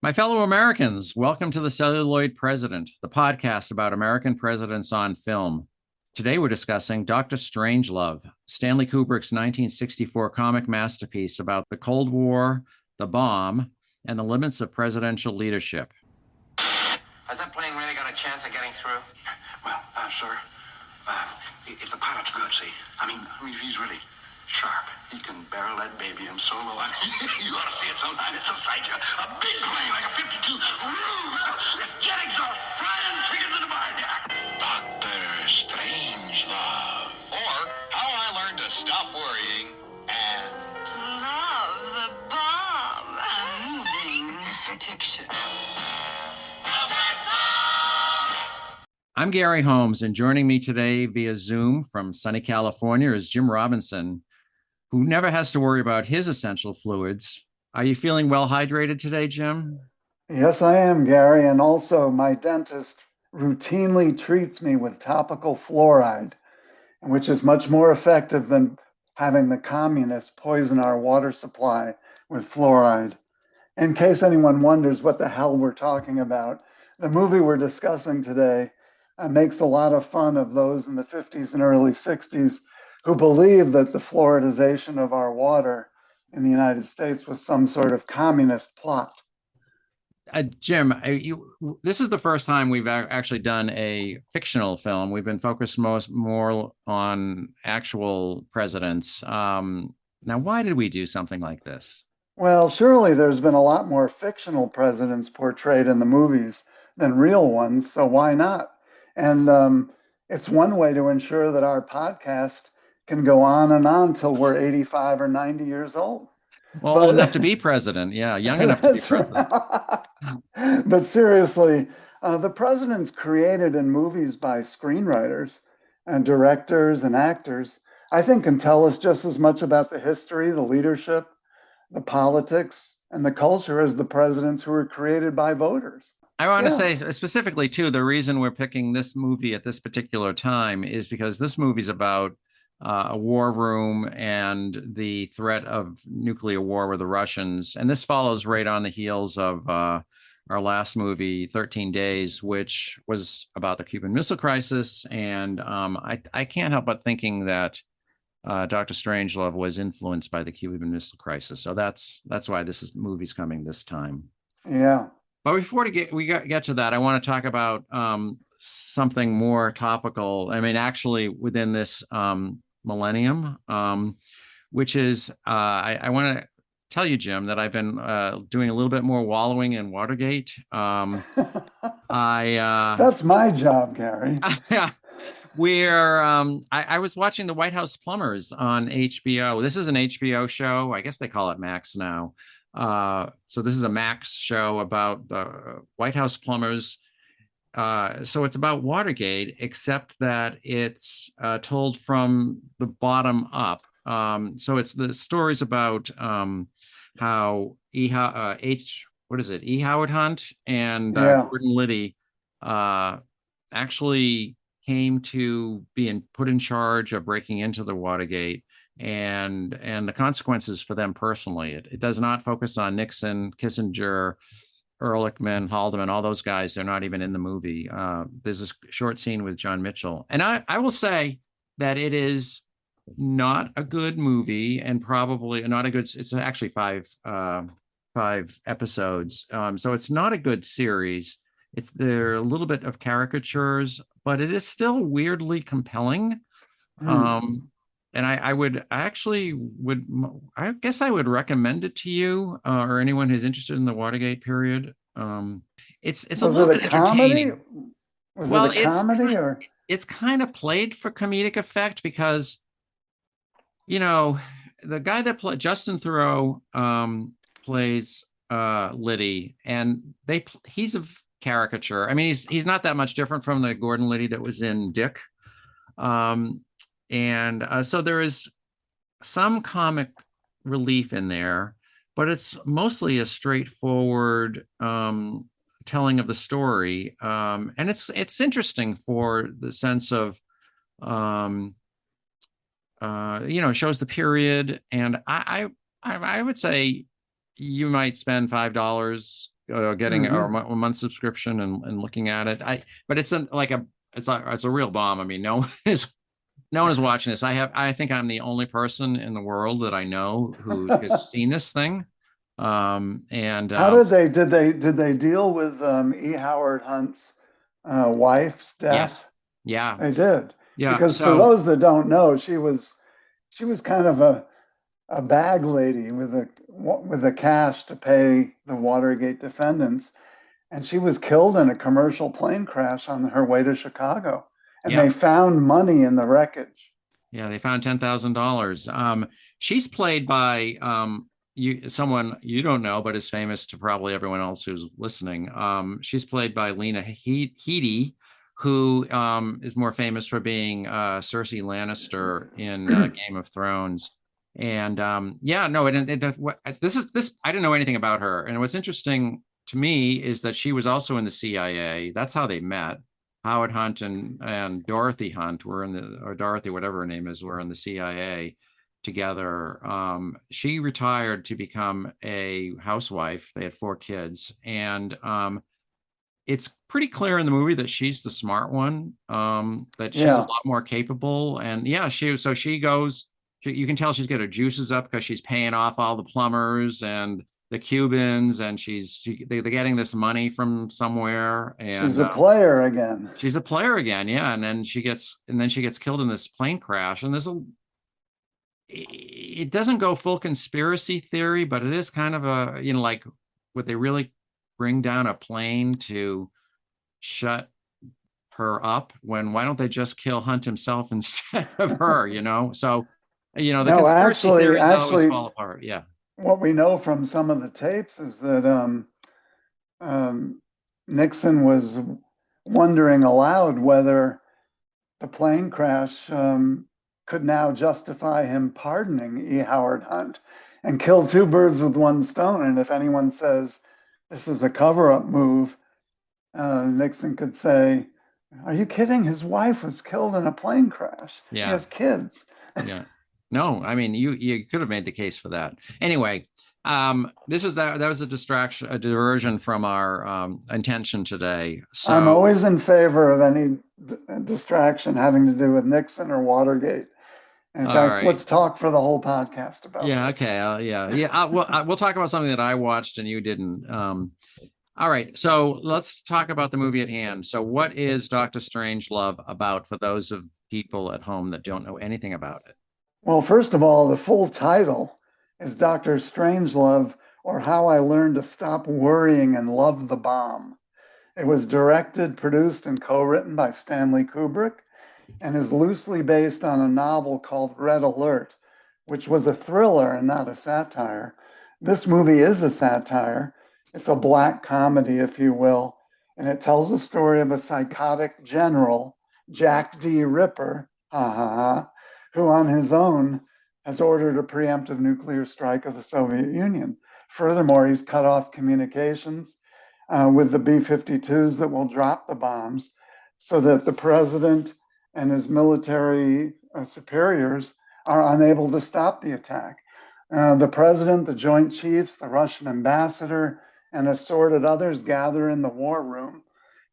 My fellow Americans, welcome to The Celluloid President, the podcast about American presidents on film. Today we're discussing Dr. Strangelove, Stanley Kubrick's 1964 comic masterpiece about the Cold War, the bomb, and the limits of presidential leadership. Has that plane really got a chance of getting through? Well, sir, if the pilot's good, see, I mean, if he's really sharp, he can barrel that baby in solo. I mean, you ought to see it sometime. It's a sight. A big plane like a 52. It's jet exhaust frying chickens in the barn. Dr. Strangelove. Or How I Learned to Stop Worrying and Love the bomb. A moving picture. I'm Gary Holmes, and joining me today via Zoom from sunny California is Jim Robinson, who never has to worry about his essential fluids. Are you feeling well hydrated today, Jim? Yes, I am, Gary. And also, my dentist routinely treats me with topical fluoride, which is much more effective than having the communists poison our water supply with fluoride. In case anyone wonders what the hell we're talking about, the movie we're discussing today makes a lot of fun of those in the 50s and early 60s who believed that the fluoridization of our water in the United States was some sort of communist plot. Jim, this is the first time we've actually done a fictional film. We've been focused more on actual presidents. Now, why did we do something like this? Well, surely there's been a lot more fictional presidents portrayed in the movies than real ones, so why not? And it's one way to ensure that our podcast can go on and on till we're 85 or 90 years old. Well, old enough to be president. Yeah, young enough to be president. But seriously, the president's created in movies by screenwriters and directors and actors, I think can tell us just as much about the history, the leadership, the politics, and the culture as the presidents who were created by voters. I want to say specifically, too, the reason we're picking this movie at this particular time is because this movie's about a war room and the threat of nuclear war with the Russians. And this follows right on the heels of our last movie, 13 Days, which was about the Cuban Missile Crisis. And I can't help but thinking that Dr. Strangelove was influenced by the Cuban Missile Crisis. So that's why movie's coming this time. Yeah. But before we get to that, I want to talk about something more topical. I mean, actually, within this millennium, which is I want to tell you, Jim, that I've been doing a little bit more wallowing in Watergate. That's my job, Gary. I was watching the White House Plumbers on HBO. This is an HBO show. I guess they call it Max now. So this is a Max show about the White House plumbers. So it's about Watergate, except that it's told from the bottom up. So it's the stories about how E. Howard Hunt and Gordon Liddy actually came to be put in charge of breaking into the Watergate, and the consequences for them personally. It does not focus on Nixon, Kissinger, Ehrlichman, Haldeman, all those guys. They're not even in the movie. There's this short scene with John Mitchell. And I will say that it is not a good movie, and probably not a good, it's actually five episodes. So it's not a good series. There are a little bit of caricatures, but it is still weirdly compelling. And I guess I would recommend it to you or anyone who's interested in the Watergate period. It's a little bit entertaining. Was it a comedy or? It's kind of played for comedic effect because, the guy that Justin Theroux plays Liddy, and he's a caricature. I mean, he's not that much different from the Gordon Liddy that was in Dick. And so there is some comic relief in there, but it's mostly a straightforward telling of the story. And it's interesting for the sense of, shows the period. And I would say you might spend $5 getting Mhm. a month subscription and looking at it. But it's it's a real bomb. I mean, no one is watching this. I think I'm the only person in the world that I know who has seen this thing. And How did they deal with E. Howard Hunt's wife's death? yes, yeah, They did. yeah. Because for So those that don't know, she was kind of a bag lady with the cash to pay the Watergate defendants, and she was killed in a commercial plane crash on her way to Chicago. And yeah, they found money in the wreckage. yeah. They found $10,000. She's played by someone you don't know, but is famous to probably everyone else who's listening. She's played by Lena Headey, who is more famous for being Cersei Lannister in Game of Thrones. And yeah, no, this I didn't know anything about her. And what's interesting to me is that she was also in the CIA. That's how they met. Howard Hunt and Dorothy Hunt were in or Dorothy, whatever her name is, were in the CIA together. She retired to become a housewife. They had 4 kids, and it's pretty clear in the movie that she's the smart one, that she's a Yeah, lot more capable. And yeah, she goes. You can tell she's got her juices up because she's paying off all the plumbers and the Cubans, and they're getting this money from somewhere, she's and a player again. she's a player again. Yeah, and then she gets killed in this plane crash, and it doesn't go full conspiracy theory, but it is kind of a, like, would they really bring down a plane to shut her up? Why don't they just kill Hunt himself instead of her? So the No, conspiracy actually, theories always actually, fall apart. Yeah, what we know from some of the tapes is that um, Nixon was wondering aloud whether the plane crash could now justify him pardoning E. Howard Hunt and kill two birds with one stone. And if anyone says this is a cover up move, Nixon could say, "Are you kidding? His wife was killed in a plane crash. He yeah, has kids." yeah. No, I mean, you could have made the case for that. Anyway, that was a distraction, a diversion from our intention today. I'm So always in favor of any distraction having to do with Nixon or Watergate. In all fact, right. let's talk for the whole podcast about Yeah. this. Okay. Yeah. We'll talk about something that I watched and you didn't. All right. So let's talk about the movie at hand. So, what is Doctor Strangelove about for those of people at home that don't know anything about it? Well, first of all, the full title is Dr. Strangelove, or How I Learned to Stop Worrying and Love the Bomb. It was directed, produced, and co-written by Stanley Kubrick and is loosely based on a novel called Red Alert, which was a thriller and not a satire. This movie is a satire. It's a black comedy, if you will, and it tells the story of a psychotic general, Jack D. Ripper, ha ha ha, who on his own has ordered a preemptive nuclear strike of the Soviet Union. Furthermore, he's cut off communications with the B 52s that will drop the bombs so that the president and his military superiors are unable to stop the attack. The president, the Joint Chiefs, the Russian ambassador, and assorted others gather in the war room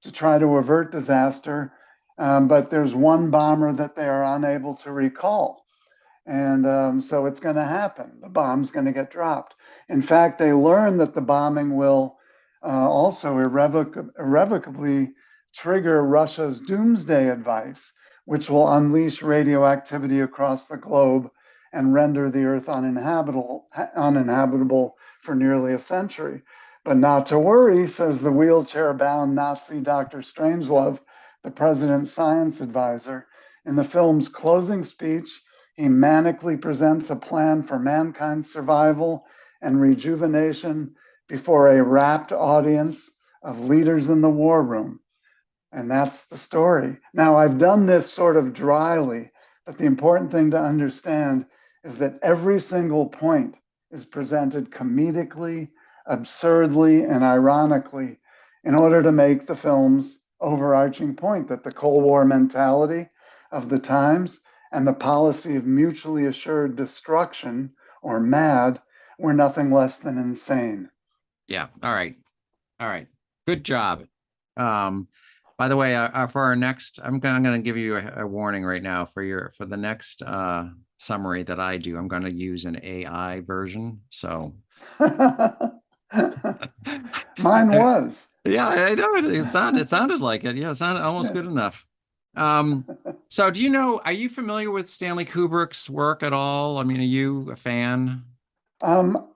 to try to avert disaster. But there's one bomber that they are unable to recall. And so it's going to happen. The bomb's going to get dropped. In fact, they learn that the bombing will also irrevocably trigger Russia's doomsday advice, which will unleash radioactivity across the globe and render the Earth uninhabitable for nearly a century. But not to worry, says the wheelchair-bound Nazi Dr. Strangelove, the president's science advisor. In the film's closing speech, he manically presents a plan for mankind's survival and rejuvenation before a rapt audience of leaders in the war room. And that's the story. Now, I've done this sort of dryly, but the important thing to understand is that every single point is presented comedically, absurdly, and ironically in order to make the film's overarching point that the Cold War mentality of the times and the policy of mutually assured destruction, or MAD, were nothing less than insane. Yeah. All right. All right. Good job. Um, by the way, for our next, I'm gonna give you a warning right now for the next summary that I do. I'm gonna use an AI version. So Mine was. yeah, I know it sounded like it. Yeah, it sounded almost good enough. Um, so do you know, are you familiar with Stanley Kubrick's work at all? I mean, are you a fan? Um,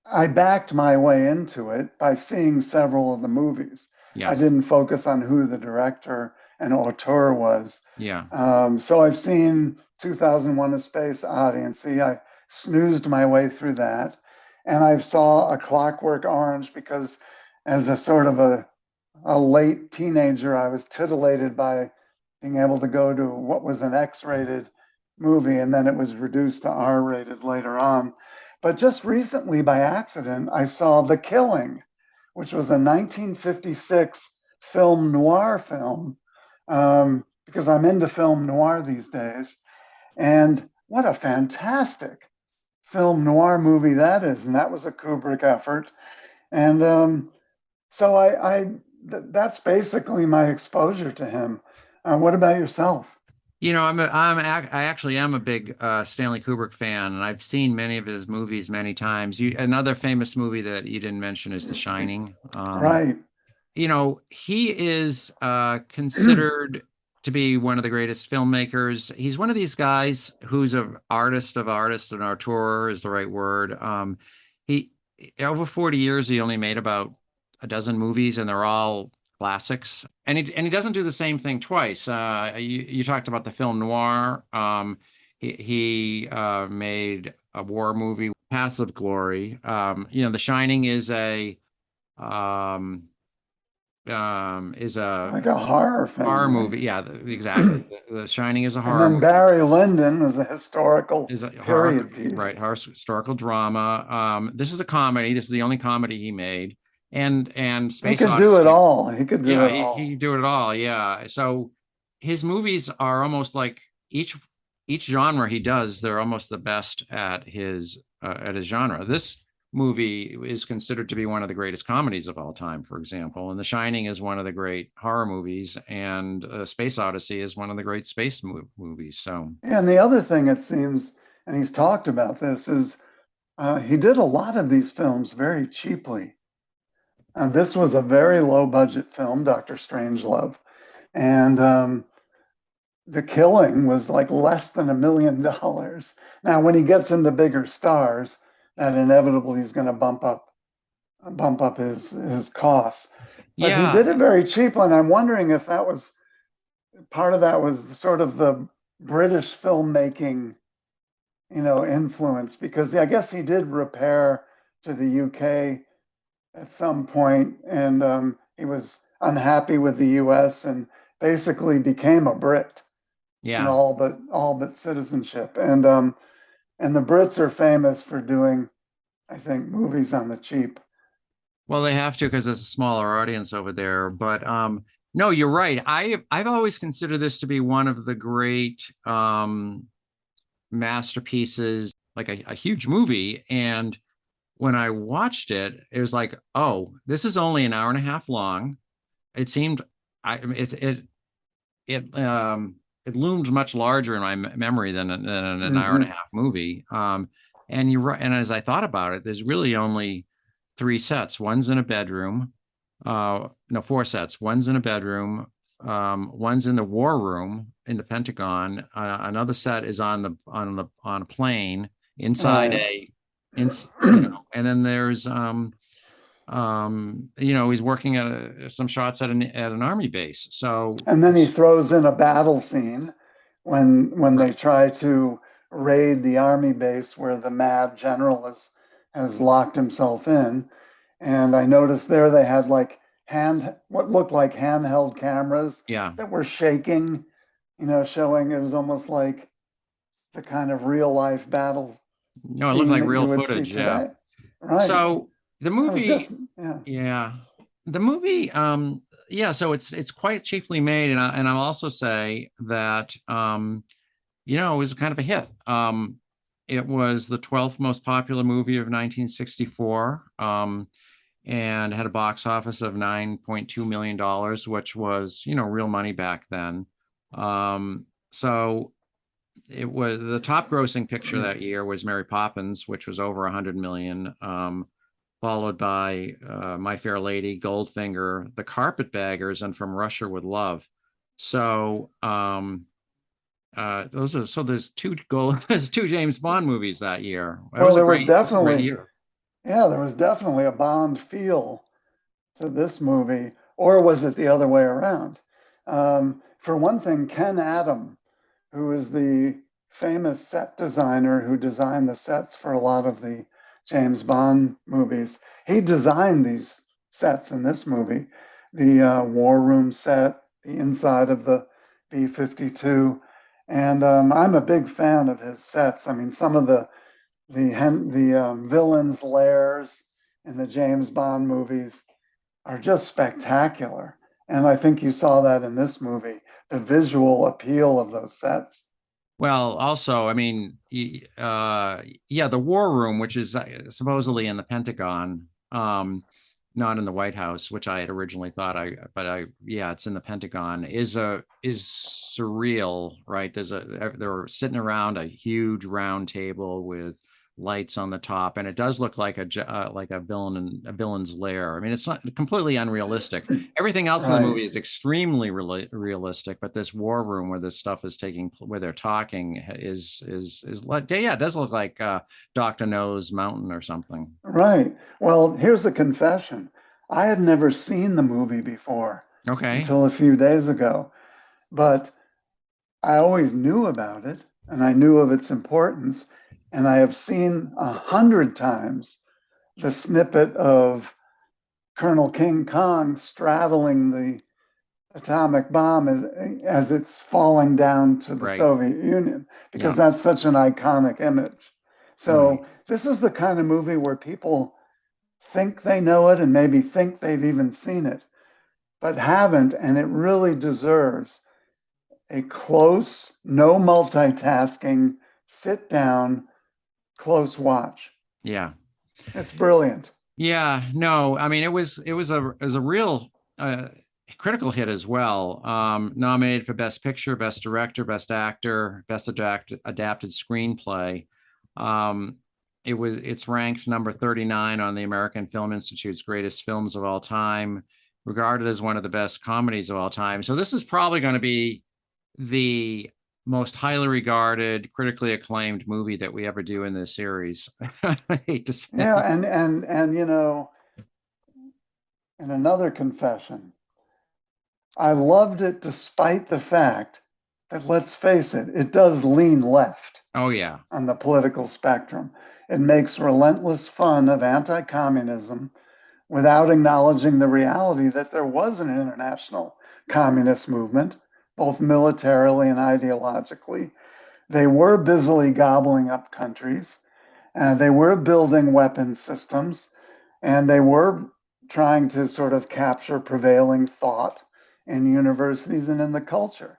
I backed my way into it by seeing several of the movies. I Yeah, didn't focus on who the director and auteur was. yeah. So I've seen 2001: A Space Odyssey. I snoozed my way through that, and I saw A Clockwork Orange because, as a sort of a late teenager, I was titillated by being able to go to what was an X-rated movie, and then it was reduced to R-rated later on. But just recently, by accident, I saw The Killing, which was a 1956 film noir film, because I'm into film noir these days. And what a fantastic film noir movie that is. And that was a Kubrick effort. And so that's basically my exposure to him. What about yourself? You know, I actually am a big Stanley Kubrick fan, and I've seen many of his movies many times. Another famous movie that you didn't mention is The Shining. Right. You know, he is considered to be one of the greatest filmmakers. He's one of these guys who's an artist of artists, an auteur is the right word. He over 40 years, he only made about a dozen movies, and they're all classics. And he doesn't do the same thing twice. You talked about the film noir. He made a war movie, Passive Glory. You know, The Shining um, is a Like a horror horror film, right? movie. Yeah, exactly. The Shining is a And horror then movie. Barry Lyndon was a historical Is a horror, period piece. right? Horror historical drama. This is a comedy. This is the only comedy he made. And He Space could do it Odyssey. all. He could do Yeah, it he all. can do it all. Yeah. So his movies are almost like each genre he does, they're almost the best at his genre. This movie is considered to be one of the greatest comedies of all time, for example, and The Shining is one of the great horror movies, and Space Odyssey is one of the great movies. So And the other thing it seems, and he's talked about this, is he did a lot of these films very cheaply. This was a very low budget film, Dr. Strangelove. And The Killing was like less than $1 million. Now, when he gets into bigger stars, that inevitably is going to bump up his costs. But he did it yeah, very cheaply, and I'm wondering if that was part of that was sort of the British filmmaking, influence, because I guess he did repair to the UK at some point, and he was unhappy with the US and basically became a Brit in yeah. all but citizenship. And the Brits are famous for doing, I think, movies on the cheap. Well, they have to because it's a smaller audience over there. But no, you're right. I've always considered this to be one of the great masterpieces, like a huge movie. And when I watched it, it was like, oh, this is only an hour and a half long. It seemed it loomed much larger in my memory than an hour and a Hmm. half movie. And you're right. And as I thought about it, there's really only three sets. One's in a bedroom. No, four sets. One's in a bedroom. One's in the war room in the Pentagon. Another set is on a plane inside Right. in you know, and then there's he's working at some shots at an army base. So And then he throws in a battle scene when they right, try to raid the army base where the mad general has locked himself in. And I noticed there they had like what looked like handheld cameras yeah. that were shaking, showing it was almost like the kind of real life battle No, it looked scene like that you real would see footage. Yeah. today. Right. So the I was just, movie, yeah. yeah, the movie, yeah. So it's quite cheaply made, and I'll also say that it was kind of a hit. It was the 12th most popular movie of 1964. and had a box office of $9.2 million, which was, real money back then. So it was the top grossing picture that year was Mary Poppins, which was over 100 million, followed by My Fair Lady, Goldfinger, The Carpetbaggers, and From Russia with Love. So there's there's two James Bond movies that year. That Well, was there was it was a great definitely, year. yeah, there was definitely a Bond feel to this movie, or was it the other way around? For one thing, Ken Adam, who is the famous set designer who designed the sets for a lot of the James Bond movies, he designed these sets in this movie. The War Room set, the inside of the B-52. And I'm a big fan of his sets. I mean, some of the villains' lairs in the James Bond movies are just spectacular. And I think you saw that in this movie, the visual appeal of those sets. Well, also, I mean, yeah, the War Room, which is supposedly in the Pentagon, not in the White House, which I had originally thought yeah, it's in the Pentagon, is surreal, right? They're sitting around a huge round table with lights on the top, and it does look like a villain's lair. I mean, it's not completely unrealistic. Everything else in the Right. movie is extremely realistic, but this war room where this stuff is where they're talking is like, yeah, it does look like Dr. No's mountain or something. Right. Well, here's a confession. I had never seen the movie before Okay. until a few days ago, but I always knew about it and I knew of its importance. And I have seen 100 times the snippet of Colonel King Kong straddling the atomic bomb as it's falling down to the Right. Soviet Union, because Yeah. that's such an iconic image. Right. So, this is the kind of movie where people think they know it and maybe think they've even seen it, but haven't, and it really deserves a close, no multitasking, sit down, close watch. Yeah. It's brilliant. Yeah. No, I mean, it was a real critical hit as well. Nominated for Best Picture, Best Director, Best Actor, Best Adapted Screenplay. Um, it's ranked number 39 on the American Film Institute's greatest films of all time, regarded as one of the best comedies of all time. So this is probably going to be the most highly regarded, critically acclaimed movie that we ever do in this series. I hate to say. Yeah, and in another confession, I loved it despite the fact that, let's face it, it does lean left Oh yeah. on the political spectrum. It makes relentless fun of anti communism without acknowledging the reality that there was an international communist movement, both militarily and ideologically. They were busily gobbling up countries, and they were building weapon systems, and they were trying to sort of capture prevailing thought in universities and in the culture.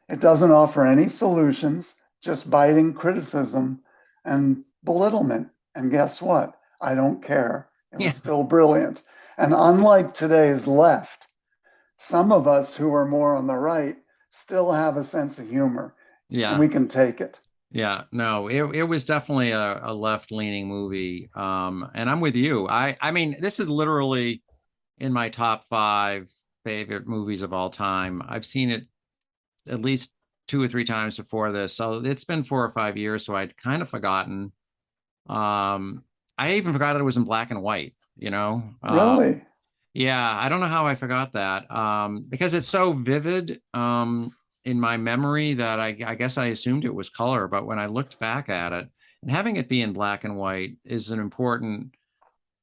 It doesn't offer any solutions, just biting criticism and belittlement. And guess what? I don't care. It Yeah. was still brilliant. And unlike today's left, some of us who are more on the right still have a sense of humor, and Yeah. we can take it. Yeah. No, it was definitely a left-leaning movie. And I'm with you. I mean, this is literally in my top five favorite movies of all time. I've seen it at least two or three times before this. So it's been 4 or 5 years, so I'd kind of forgotten. I even forgot it was in black and white, you know? Really? Yeah, I don't know how I forgot that. Because it's so vivid in my memory that I guess I assumed it was color, but when I looked back at it, and having it be in black and white is an important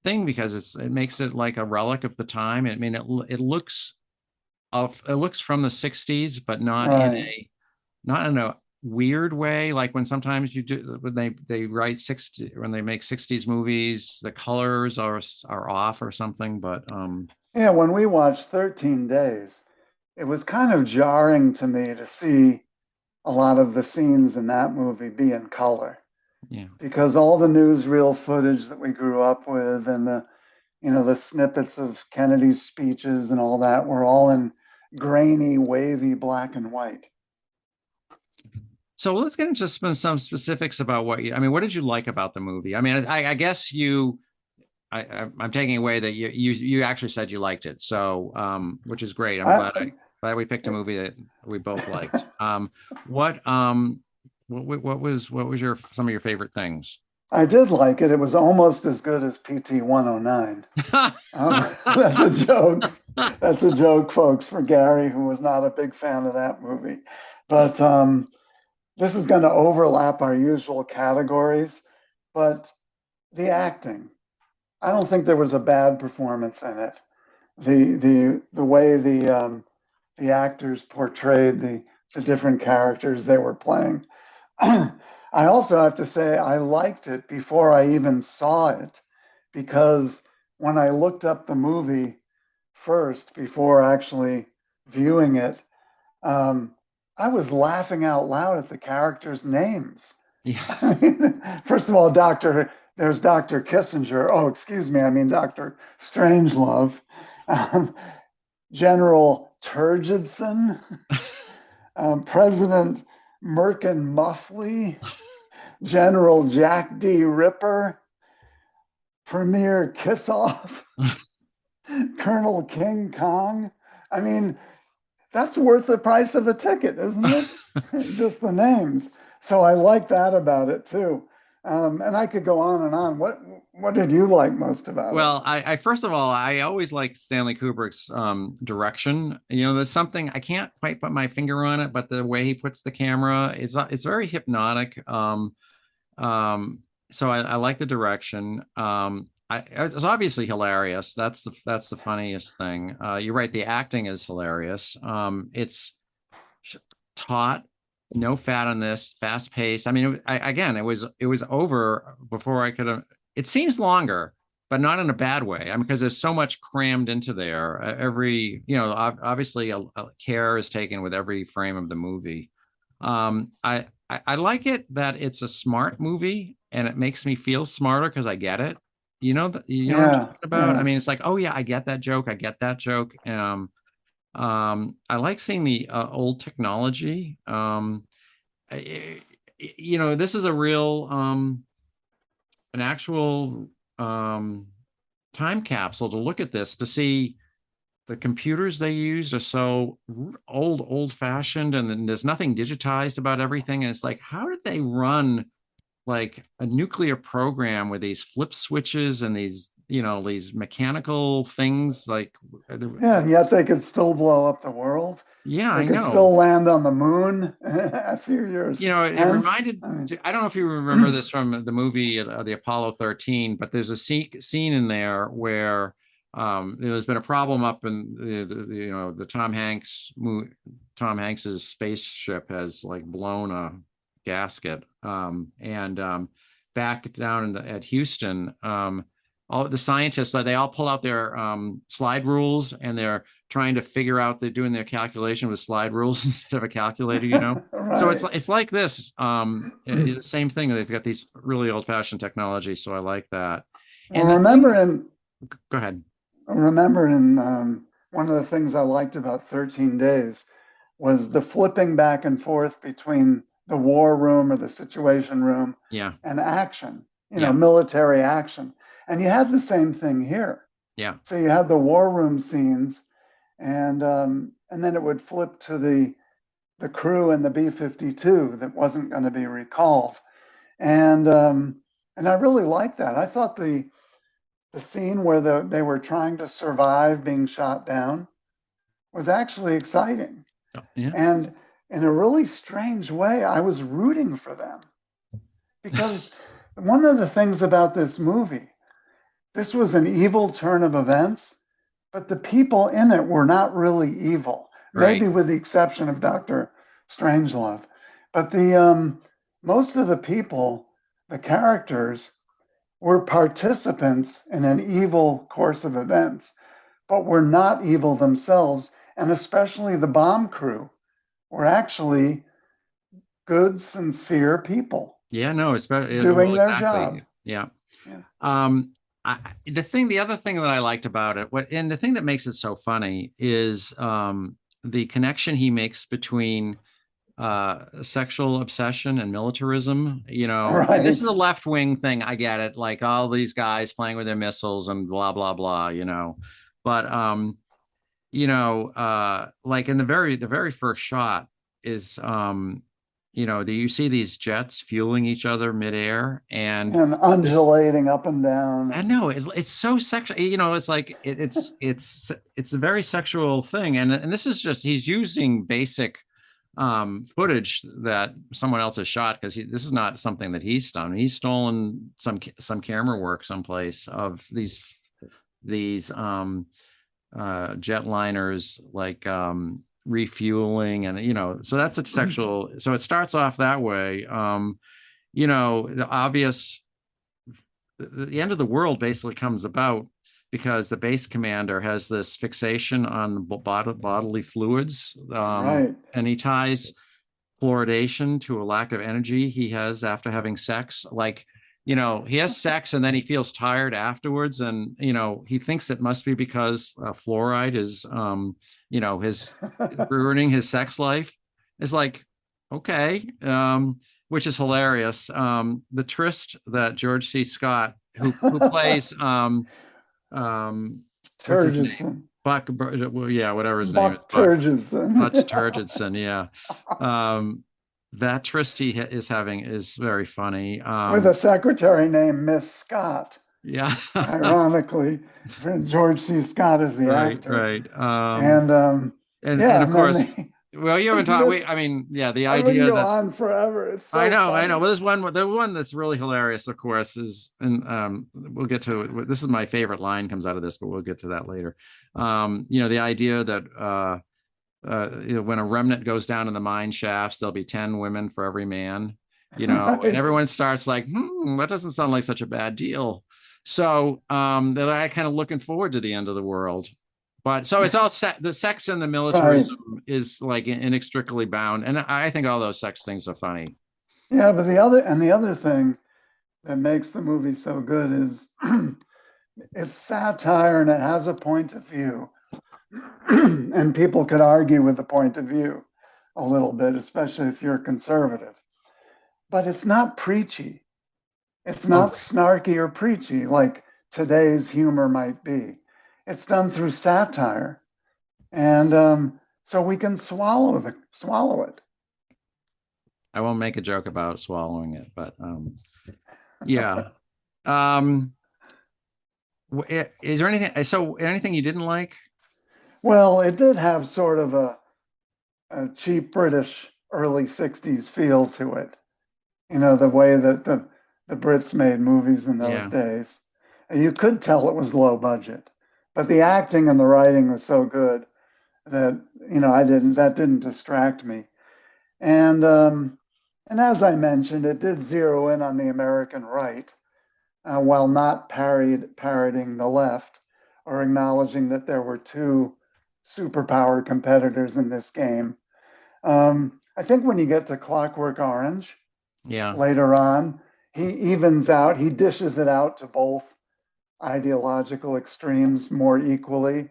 thing because it makes it like a relic of the time. I mean, it looks from the 60s, but Right. not in a weird way. Like when sometimes you do when they write 60 when they make 60s movies, the colors are off or something. But Yeah, when we watched 13 Days, it was kind of jarring to me to see a lot of the scenes in that movie be in color, yeah, because all the newsreel footage that we grew up with and the the snippets of Kennedy's speeches and all that were all in grainy, wavy black and white. So let's get into some specifics about what did you like about the movie? I mean, I guess I'm taking away that you actually said you liked it. So, which is great. Glad we picked a movie that we both liked. What, what was some of your favorite things? I did like it. It was almost as good as PT 109. That's a joke. That's a joke, folks, for Gary, who was not a big fan of that movie. But this is going to overlap our usual categories. But the acting, I don't think there was a bad performance in it. The way the actors portrayed the different characters they were playing. I also have to say I liked it before I even saw it, because when I looked up the movie first before actually viewing it, I was laughing out loud at the characters' names. Yeah. I mean, first of all, there's Dr. Kissinger. Oh, excuse me, I mean Dr. Strangelove. General Turgidson, President Merkin Muffley, General Jack D. Ripper, Premier Kissoff, Colonel King Kong. I mean, that's worth the price of a ticket, isn't it? Just the names. So I like that about it too. And I could go on and on. What did you like most about it? Well, I first of all, I always like Stanley Kubrick's direction. There's something I can't quite put my finger on it, but the way he puts the camera, it's very hypnotic. So I like the direction. It's obviously hilarious. That's the funniest thing. You're right. The acting is hilarious. It's taut, no fat on this, fast paced. I mean, it was over before I could have. It seems longer, but not in a bad way. I mean, because there's so much crammed into there. Obviously, a care is taken with every frame of the movie. I like it that it's a smart movie and it makes me feel smarter because I get it. What I'm talking about? Yeah. I mean, it's like, oh yeah, I get that joke. I get that joke. I like seeing the old technology. This is a real, an actual time capsule to look at this, to see the computers they used are so old fashioned, and then there's nothing digitized about everything. And it's like, how did they run like a nuclear program with these flip switches and these mechanical things like and yet they could still blow up the world. Yeah, they I could know. Still land on the moon a few years. It reminded. I don't know if you remember this from the movie the Apollo 13, but there's a scene in there where there's been a problem up in the Tom Hanks's spaceship has like blown a gasket, and back down at Houston, all the scientists, they all pull out their slide rules, and they're trying to figure out, they're doing their calculation with slide rules instead of a calculator. Right. So it's like this, the same thing. They've got these really old-fashioned technology, so I like that. Well, go ahead. Remember, in one of the things I liked about 13 Days was the flipping back and forth between the war room or the situation room, and action, military action. And you had the same thing here. Yeah. So you had the war room scenes, and then it would flip to the crew in the B-52 that wasn't going to be recalled, and I really liked that. I thought the scene where they were trying to survive being shot down was actually exciting. Yeah. And in a really strange way, I was rooting for them, because one of the things about this movie, this was an evil turn of events, but the people in it were not really evil, maybe with the exception of Dr. Strangelove. But most of the people, the characters, were participants in an evil course of events, but were not evil themselves. And especially the bomb crew were actually good, sincere people. Yeah, no, especially doing their job. Yeah. the other thing that I liked about it, and the thing that makes it so funny is the connection he makes between sexual obsession and militarism. This Right. is a left wing thing. I get it. Like all these guys playing with their missiles and blah blah blah. But like in the very first shot is you see these jets fueling each other midair, and And this undulating up and down. I know it's so sexual. It's like it's a very sexual thing, and this is just he's using basic footage that someone else has shot, because this is not something that he's done. He's stolen some camera work someplace of these jetliners, like refueling, and so that's a sexual. So it starts off that way. The obvious, the end of the world basically comes about because the base commander has this fixation on bodily fluids, Right. and he ties fluoridation to a lack of energy he has after having sex. Like, he has sex and then he feels tired afterwards, and he thinks it must be because fluoride is, his ruining his sex life. It's like, okay, which is hilarious. The tryst that George C. Scott, who plays what's his name? Turgidson. Buck, well, yeah, whatever his name is, Buck Turgidson. Butch Turgidson, yeah. That tryst he is having is very funny. With a secretary named Miss Scott. Yeah. Ironically, George C. Scott is the Right, actor. right. And and of and course, then well, you haven't talked. Miss, I mean, yeah, the I would idea go that on forever. It's so I know. funny. Well, there's the one that's really hilarious, of course, is, and we'll get to it. This is my favorite line comes out of this, but we'll get to that later. The idea that when a remnant goes down in the mine shafts, there'll be 10 women for every man. And Right. everyone starts like, that doesn't sound like such a bad deal. So that I kind of looking forward to the end of the world. But so it's all the sex and the militarism is like inextricably bound, and I think all those sex things are funny. Yeah, but the other thing that makes the movie so good is it's satire and it has a point of view. And people could argue with the point of view a little bit, especially if you're conservative. But it's not preachy. It's not snarky or preachy like today's humor might be. It's done through satire, and so we can swallow it. I won't make a joke about swallowing it, but yeah. Um, is there anything? So anything you didn't like? Well, it did have sort of a cheap British early 60s feel to it. The way that the Brits made movies in those Yeah. days. You could tell it was low budget, but the acting and the writing was so good that that didn't distract me. And as I mentioned, it did zero in on the American right, while not parroting the left or acknowledging that there were two superpower competitors in this game. I think when you get to Clockwork Orange, Yeah. later on, he dishes it out to both ideological extremes more equally.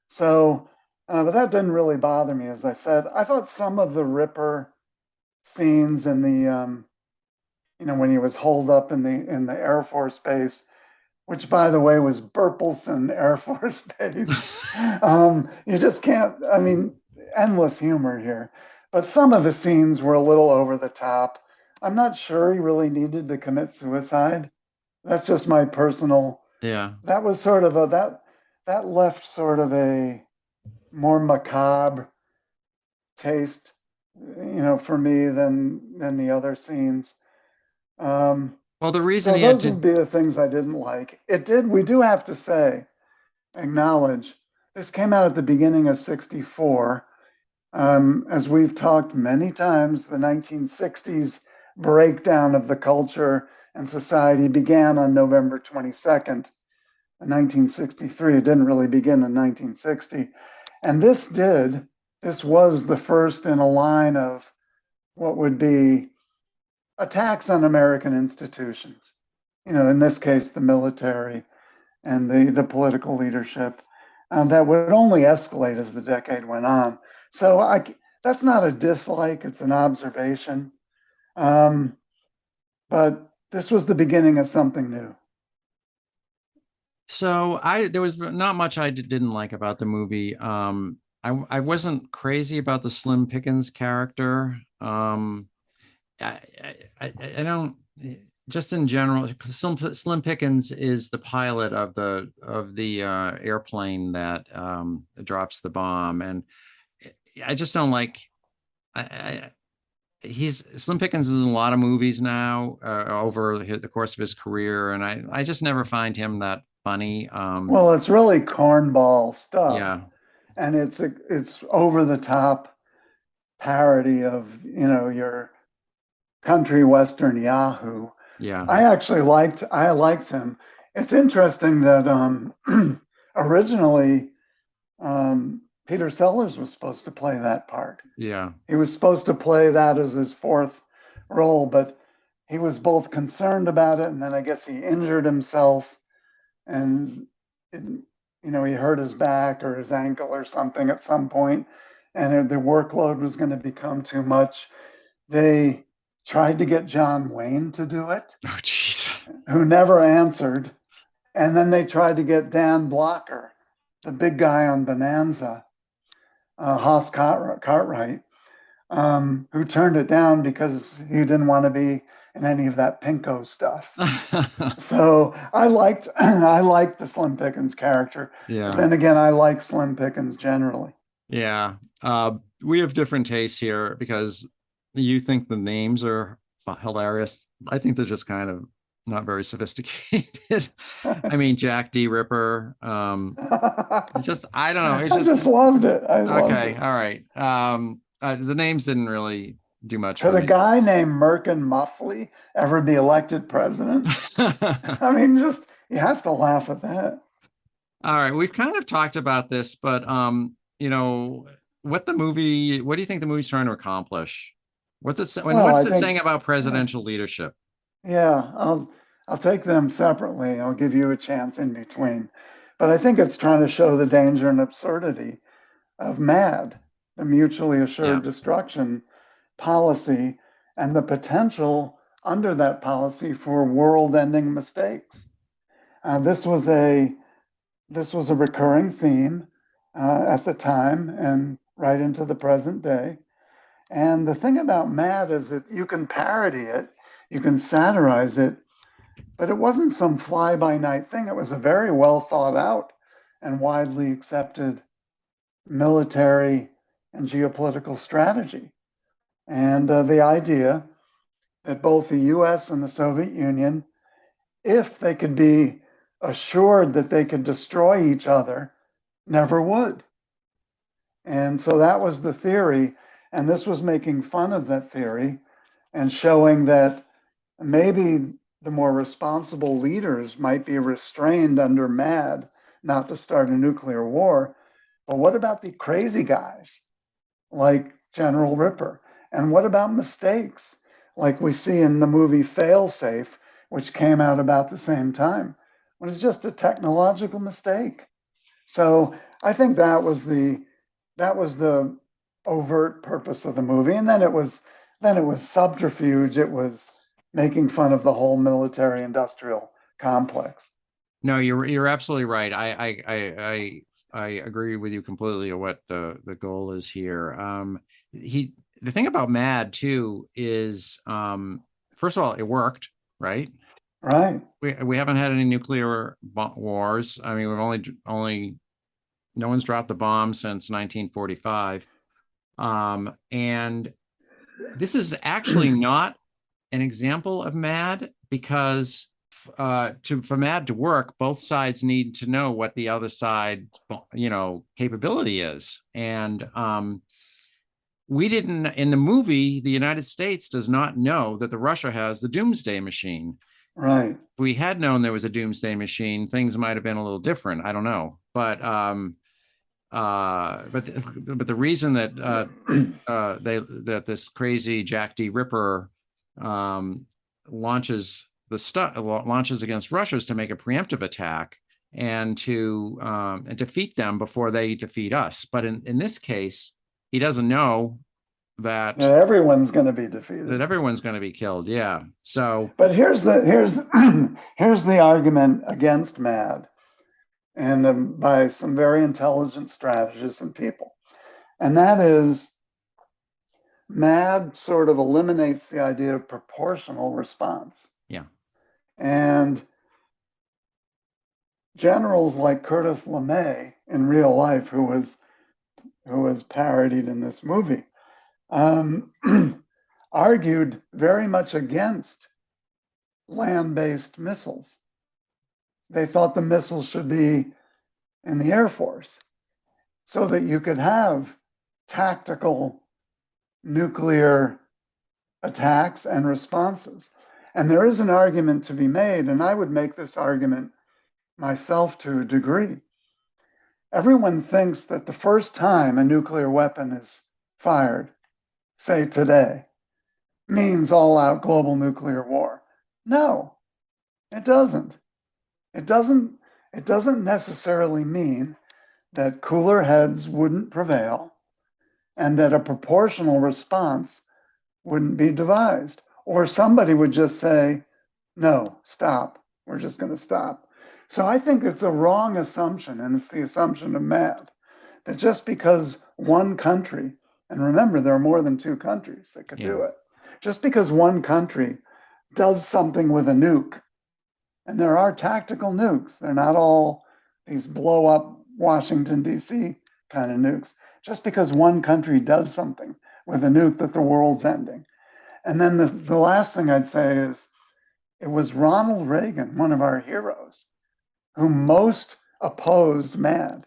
So, but that didn't really bother me, as I said. I thought some of the Ripper scenes in the, when he was holed up in the Air Force Base, which by the way was Burpelson Air Force Base. You just can't. I mean, endless humor here. But some of the scenes were a little over the top. I'm not sure he really needed to commit suicide. That's just my personal. Yeah. That was sort of that left sort of a more macabre taste, for me than the other scenes. Well, the reason So he had those would be the things I didn't like. We do have to say, acknowledge, this came out at the beginning of '64. As we've talked many times, the 1960s breakdown of the culture and society began on November 22nd, 1963. It didn't really begin in 1960. And this was the first in a line of what would be attacks on American institutions. In this case, the military and the political leadership that would only escalate as the decade went on. So that's not a dislike; it's an observation. Um, but this was the beginning of something new. So there was not much I didn't like about the movie. I wasn't crazy about the Slim Pickens character. I, I don't just in general. Slim Pickens is the pilot of the airplane that drops the bomb, and I just don't like. I, he's Slim Pickens is in a lot of movies now over the course of his career, and I just never find him that funny. Well, it's really cornball stuff, Yeah, and it's over the top parody of your country western Yahoo. yeah, I liked him. It's interesting that originally Peter Sellers was supposed to play that part. yeah. He was supposed to play that as his fourth role, but he was both concerned about it, and then I guess he injured himself, and it, he hurt his back or his ankle or something at some point, and the workload was going to become too much. They tried to get John Wayne to do it, Oh, jeez. who never answered, and then they tried to get Dan Blocker, the big guy on Bonanza, Haas Cartwright, who turned it down because he didn't want to be in any of that pinko stuff. So I liked the Slim Pickens character, but Yeah, then again, I like Slim Pickens generally. yeah. We have different tastes here because you think the names are hilarious. I think they're just kind of not very sophisticated. I mean, Jack D. Ripper. Just I don't know. It's I just just loved it. I loved okay. it. All right. The names didn't really do much for Could a me. guy named Merkin Muffley ever be elected president? I mean, just you have to laugh at that. All right, we've kind of talked about this, but what do you think the movie's trying to accomplish? Well, What's I it think, saying about yeah, presidential leadership? yeah, I'll take them separately. I'll give you a chance in between. But I think it's trying to show the danger and absurdity of MAD, the mutually Yeah. assured destruction policy, and the potential under that policy for world-ending mistakes. This was a recurring theme at the time and right into the present day. And the thing about MAD is that you can parody it, you can satirize it, but it wasn't some fly by night thing. It was a very well thought out and widely accepted military and geopolitical strategy. And the idea that both the US and the Soviet Union, if they could be assured that they could destroy each other, never would. And so that was the theory. And this was making fun of that theory and showing that maybe the more responsible leaders might be restrained under MAD not to start a nuclear war. But what about the crazy guys like General Ripper? And what about mistakes like we see in the movie Failsafe, which came out about the same time? When it's just a technological mistake. So I think that was the overt purpose of the movie, and then it was subterfuge. It was making fun of the whole military industrial complex. No, you're absolutely right. I agree with you completely on what the goal is here. He the thing about Mad too is first of all, it worked, right? Right. We haven't had any nuclear wars. I mean, we've only no one's dropped the bomb since 1945. And this is actually not an example of MAD because for MAD to work, both sides need to know what the other side's capability is. And we didn't in the movie, the United States does not know that the Russia has the doomsday machine. Right. If we had known there was a doomsday machine, things might have been a little different. I don't know. But the reason that that this crazy Jack D. Ripper launches against Russia is to make a preemptive attack, and to defeat them before they defeat us. But in this case, he doesn't know that everyone's going to be defeated. Everyone's going to be killed. Yeah. So, but here's the argument against MAD, and by some very intelligent strategists and people, and that is MAD sort of eliminates the idea of proportional response. Yeah. And generals like Curtis LeMay in real life, who was parodied in this movie, argued very much against land-based missiles. They thought the missiles should be in the Air Force so that you could have tactical nuclear attacks and responses. And there is an argument to be made, and I would make this argument myself to a degree. Everyone thinks that the first time a nuclear weapon is fired, say today, means all-out global nuclear war. No, it doesn't. It doesn't necessarily mean that cooler heads wouldn't prevail and that a proportional response wouldn't be devised. Or somebody would just say, no, stop. We're just going to stop. So I think it's a wrong assumption, and it's the assumption of MAD, that just because one country, and remember, there are more than two countries that could do it, just because one country does something with a nuke, and there are tactical nukes, they're not all these blow up Washington, D.C. kind of nukes, just because one country does something with a nuke that the world's ending. And then the last thing I'd say is, it was Ronald Reagan, one of our heroes, who most opposed MAD.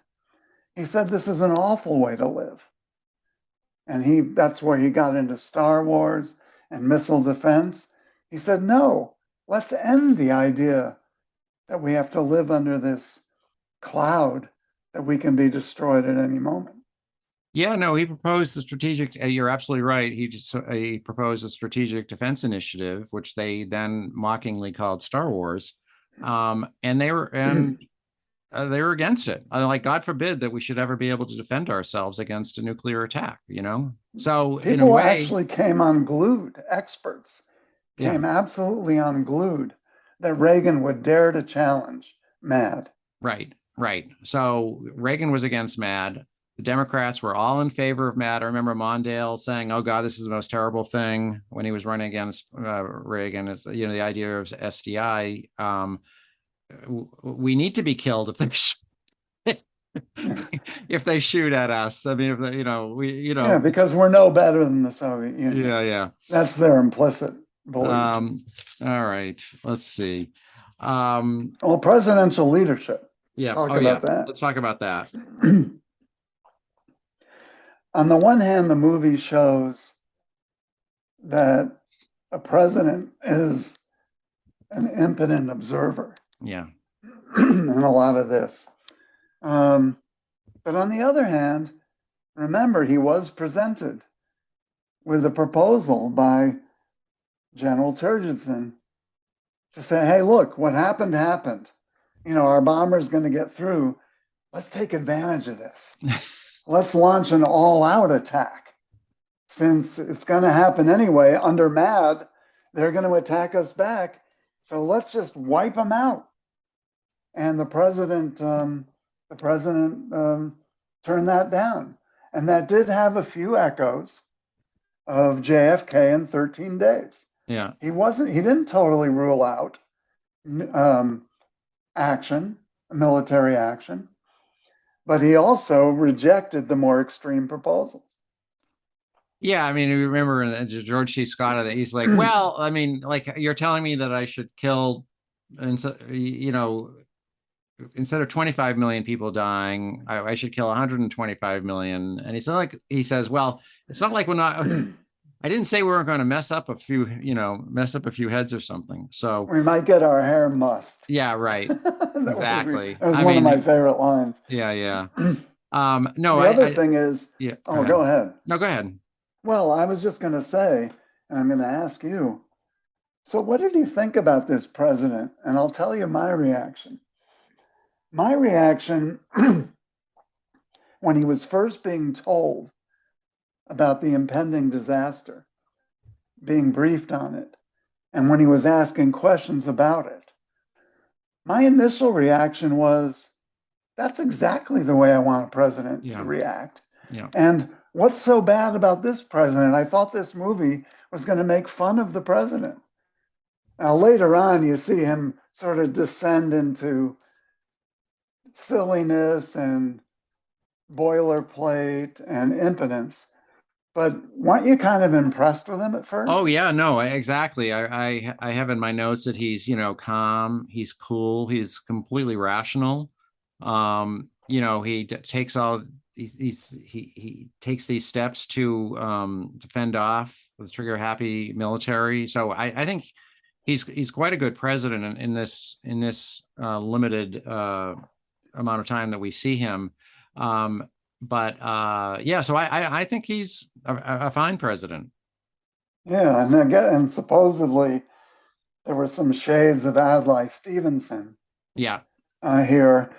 He said this is an awful way to live. And that's where he got into Star Wars and missile defense. He said, no, let's end the idea that we have to live under this cloud that we can be destroyed at any moment. Yeah, no, he proposed the strategic, you're absolutely right. He proposed a strategic defense initiative, which they then mockingly called Star Wars. And they were against it. Like, God forbid that we should ever be able to defend ourselves against a nuclear attack, So people in a way, actually came unglued. Experts came absolutely unglued that Reagan would dare to challenge MAD. Right. So Reagan was against MAD. The Democrats were all in favor of MAD. I remember Mondale saying, "Oh God, this is the most terrible thing," when he was running against Reagan. Is the idea of SDI. We need to be killed if they shoot at us. I mean, if because we're no better than the Soviet Union. Yeah. That's their implicit belief. All right, let's see. Well, presidential leadership. Let's talk about that. On the one hand, the movie shows that a president is an impotent observer. Yeah. In a lot of this. But on the other hand, remember, he was presented with a proposal by General Turgidson to say, hey, look, what happened. Our bomber's going to get through. Let's take advantage of this. Let's launch an all-out attack. Since it's going to happen anyway, under MAD, they're going to attack us back. So let's just wipe them out. And the president turned that down. And that did have a few echoes of JFK in 13 days. Yeah. He didn't totally rule out military action, but he also rejected the more extreme proposals. Yeah, I mean, you remember George C. Scott, that he's like, well, I mean, like, you're telling me that I should kill, instead of 25 million people dying, I should kill 125 million. And he says, well, it's not like I didn't say we weren't going to mess up a few heads or something. So we might get our hair mussed. Yeah, right. Exactly. That was one of my favorite lines. Yeah. No, the other thing is, go ahead. No, go ahead. Well, I was just going to say, and I'm going to ask you, so what did you think about this president? And I'll tell you my reaction. My reaction when he was first being told about the impending disaster, being briefed on it, and when he was asking questions about it, my initial reaction was, that's exactly the way I want a president to Yeah. react. Yeah. And what's so bad about this president? I thought this movie was going to make fun of the president. Now, later on, you see him sort of descend into silliness and boilerplate and impotence. But weren't you kind of impressed with him at Oh first? yeah, no, exactly. I have in my notes that he's, calm, he's cool, he's completely rational. He takes all he takes these steps to fend off the trigger happy military. So I think he's quite a good president in this limited amount of time that we see him. But yeah, so I think he's a fine president. Yeah, and again, and supposedly there were some shades of Adlai Stevenson Yeah, here,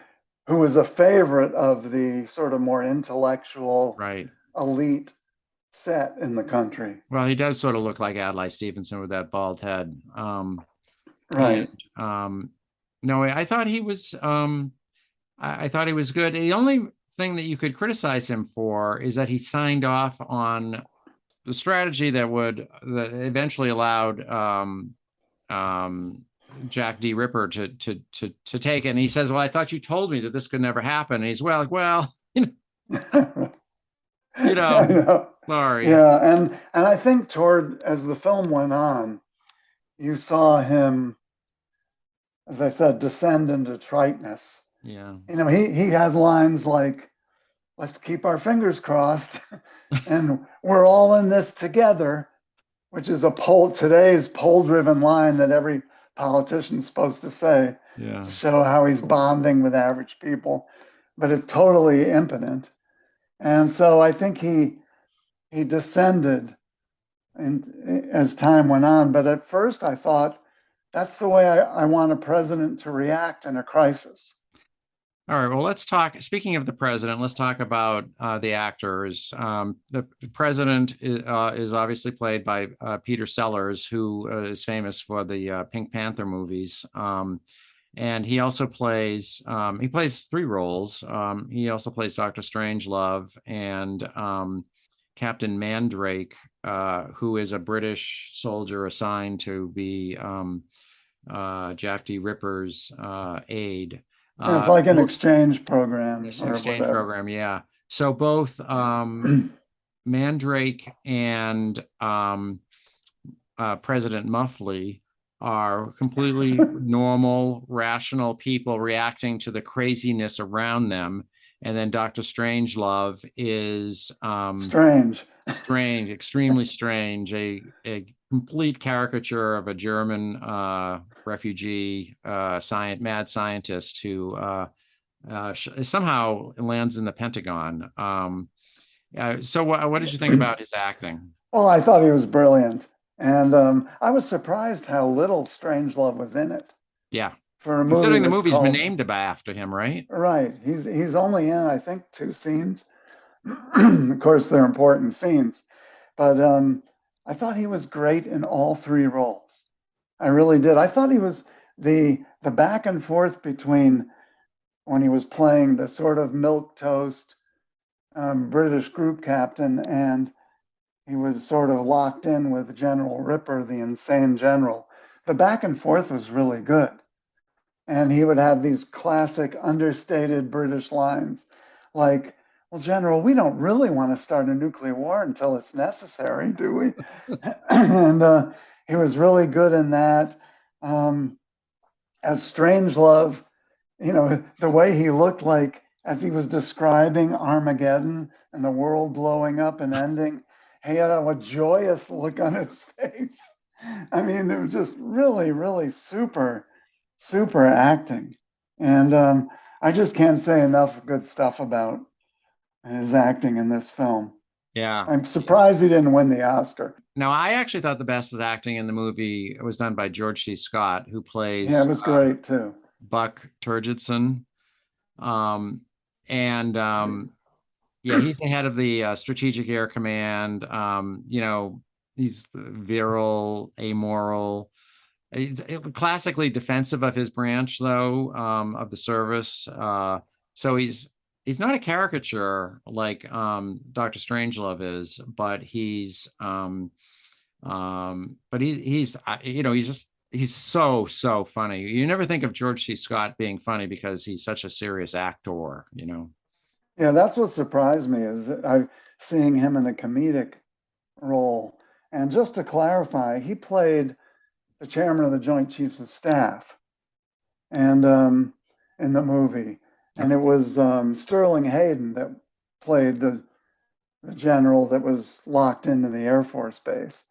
who was a favorite of the sort of more intellectual right. elite set in the country. Well, he does sort of look like Adlai Stevenson with that bald head. And Right. no, I thought he was I thought he was good. The only thing that you could criticize him for is that he signed off on the strategy that eventually allowed um, Jack D. Ripper to take it. And he says, "Well, I thought you told me that this could never happen." And he's well, you I know, know. sorry. Yeah, and I think toward as the film went on, you saw him, as I said, descend into triteness. Yeah. He had lines like, "Let's keep our fingers crossed," and "We're all in this together," which is today's poll-driven line that every politician's supposed to say Yeah. to show how he's bonding with average people, but it's totally impotent. And so I think he descended as time went on. But at first, I thought that's the way I want a president to react in a crisis. All right. Well, let's talk. Speaking of the president, let's talk about the actors. The president is obviously played by Peter Sellers, who is famous for the Pink Panther movies. And he plays three roles. He also plays Dr. Strangelove and Captain Mandrake, who is a British soldier assigned to be Jack D. Ripper's aide. It's like an exchange program It's an or exchange whatever. program, yeah. So both Mandrake and President Muffley are completely normal, rational people reacting to the craziness around them. And then Dr. Strangelove is Strange. strange, extremely strange, a complete caricature of a German refugee mad scientist who somehow lands in the Pentagon. So what did you think about his acting? Well, I thought he was brilliant. And I was surprised how little Strangelove was in it Yeah, for a movie considering the that's movie's been called. named after him, right? Right. He's only in, I think, two scenes. Of course, they're important scenes, but I thought he was great in all three roles. I really did. I thought he was the back and forth between when he was playing the sort of milk toast British group captain and he was sort of locked in with General Ripper, the insane general. The back and forth was really good. And he would have these classic understated British lines like, "Well, General, we don't really want to start a nuclear war until it's necessary, do we?" And he was really good in that. As Strangelove, the way he looked like as he was describing Armageddon and the world blowing up and ending, he had a joyous look on his face. I mean, it was just really, really super, super acting. And I just can't say enough good stuff about his acting in this film. Yeah. I'm surprised he didn't win the Oscar. Now, I actually thought the best of acting in the movie was done by George C. Scott, who Yeah, plays it was great too. Buck Turgidson. Um, and yeah, he's the head of the Strategic Air Command. He's virile, amoral. He's classically defensive of his branch, though, of the service. So he's not a caricature like Dr. Strangelove is, but he's so funny. You never think of George C. Scott being funny because he's such a serious actor. Yeah, that's what surprised me is that I seeing him in a comedic role. And just to clarify, he played the chairman of the Joint Chiefs of Staff, and in the movie, and it was Sterling Hayden that played the general that was locked into the Air Force base.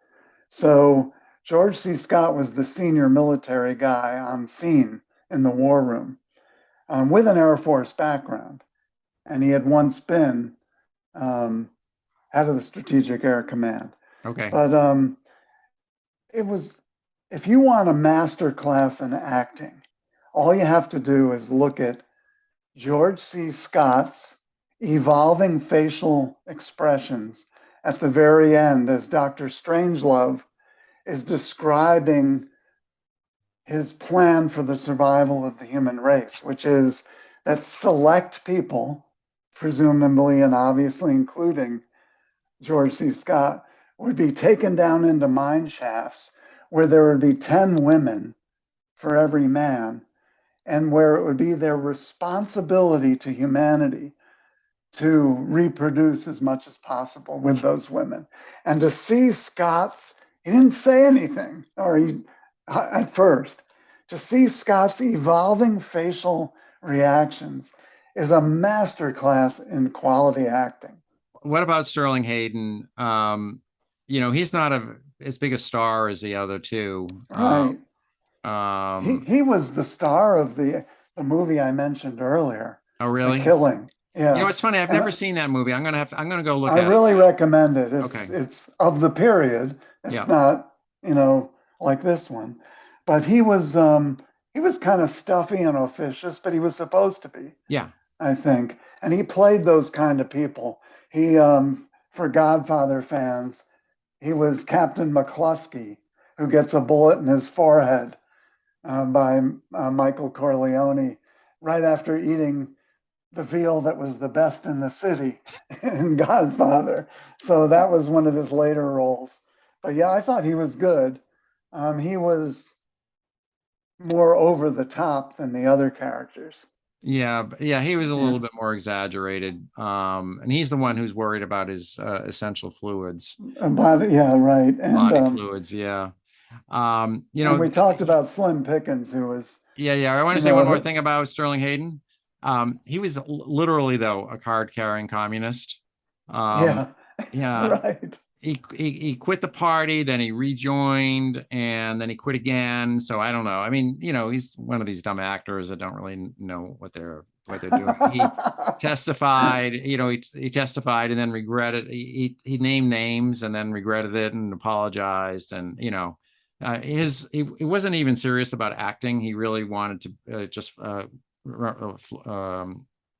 So George C. Scott was the senior military guy on scene in the war room, with an Air Force background, and he had once been head of the Strategic Air Command. Okay. But it was, if you want a master class in acting, all you have to do is look at George C. Scott's evolving facial expressions at the very end as Dr. Strangelove is describing his plan for the survival of the human race, which is that select people, presumably and obviously including George C. Scott, would be taken down into mine shafts where there would be 10 women for every man, and where it would be their responsibility to humanity to reproduce as much as possible with those women. And to see Scott's, he didn't say anything, or he, at first, to see Scott's evolving facial reactions is a masterclass in quality acting. What about Sterling Hayden? He's not as big a star as the other two. Right. Um, He was the star of the movie I mentioned earlier, oh, The really? Killing. Yeah. It's funny. I've And never seen that movie. I'm gonna go look I at it. really recommend it. Okay. It's of the period. It's Yeah. not, like this one. But he was kind of stuffy and officious, but he was supposed to be, Yeah. I think. And he played those kind of people. He for Godfather fans, he was Captain McCluskey, who gets a bullet in his forehead by Michael Corleone right after eating the veal that was the best in the city in Godfather. So that was one of his later roles. But yeah, I thought he was good. He was more over the top than the other characters. Yeah. He was a Yeah, little bit more exaggerated. And he's the one who's worried about his essential fluids, about yeah, right. body fluids. Yeah. And we talked about Slim Pickens, who was, Yeah. I want you to say one more know, thing about Sterling Hayden. He was literally, though, a card-carrying communist. Um, yeah, yeah, right. he quit the party, then he rejoined, and then he quit again. So I don't know. I mean, he's one of these dumb actors that don't really know what they're doing. He testified, he testified and then regretted. He named names and then regretted it and apologized. And he wasn't even serious about acting. He really wanted to just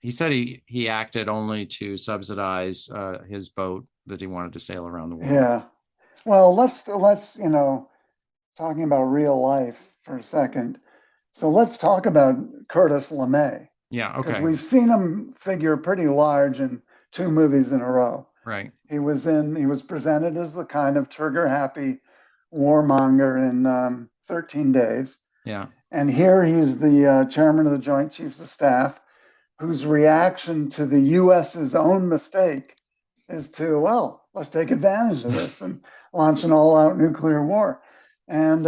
he said he acted only to subsidize his boat that he wanted to sail around the world. Yeah. Well, let's talking about real life for a second. So let's talk about Curtis LeMay, Yeah. because Okay. we've seen him figure pretty large in two movies in a row. Right. He was presented as the kind of trigger happy warmonger in 13 Days. Yeah. And here he's the chairman of the Joint Chiefs of Staff, whose reaction to the US's own mistake is to, well, let's take advantage of this and launch an all out nuclear war. And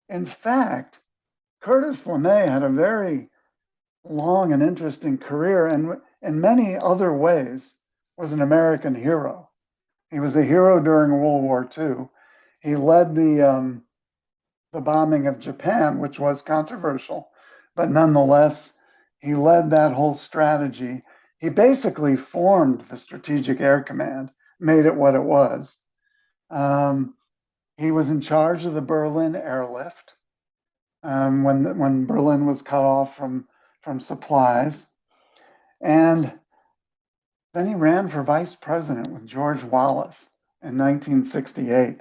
in fact, Curtis LeMay had a very long and interesting career, and in many other ways was an American hero. He was a hero during World War II. He led the bombing of Japan, which was controversial, but nonetheless, he led that whole strategy. He basically formed the Strategic Air Command, made it what it was. He was in charge of the Berlin airlift when Berlin was cut off from from supplies. And then he ran for vice president with George Wallace in 1968.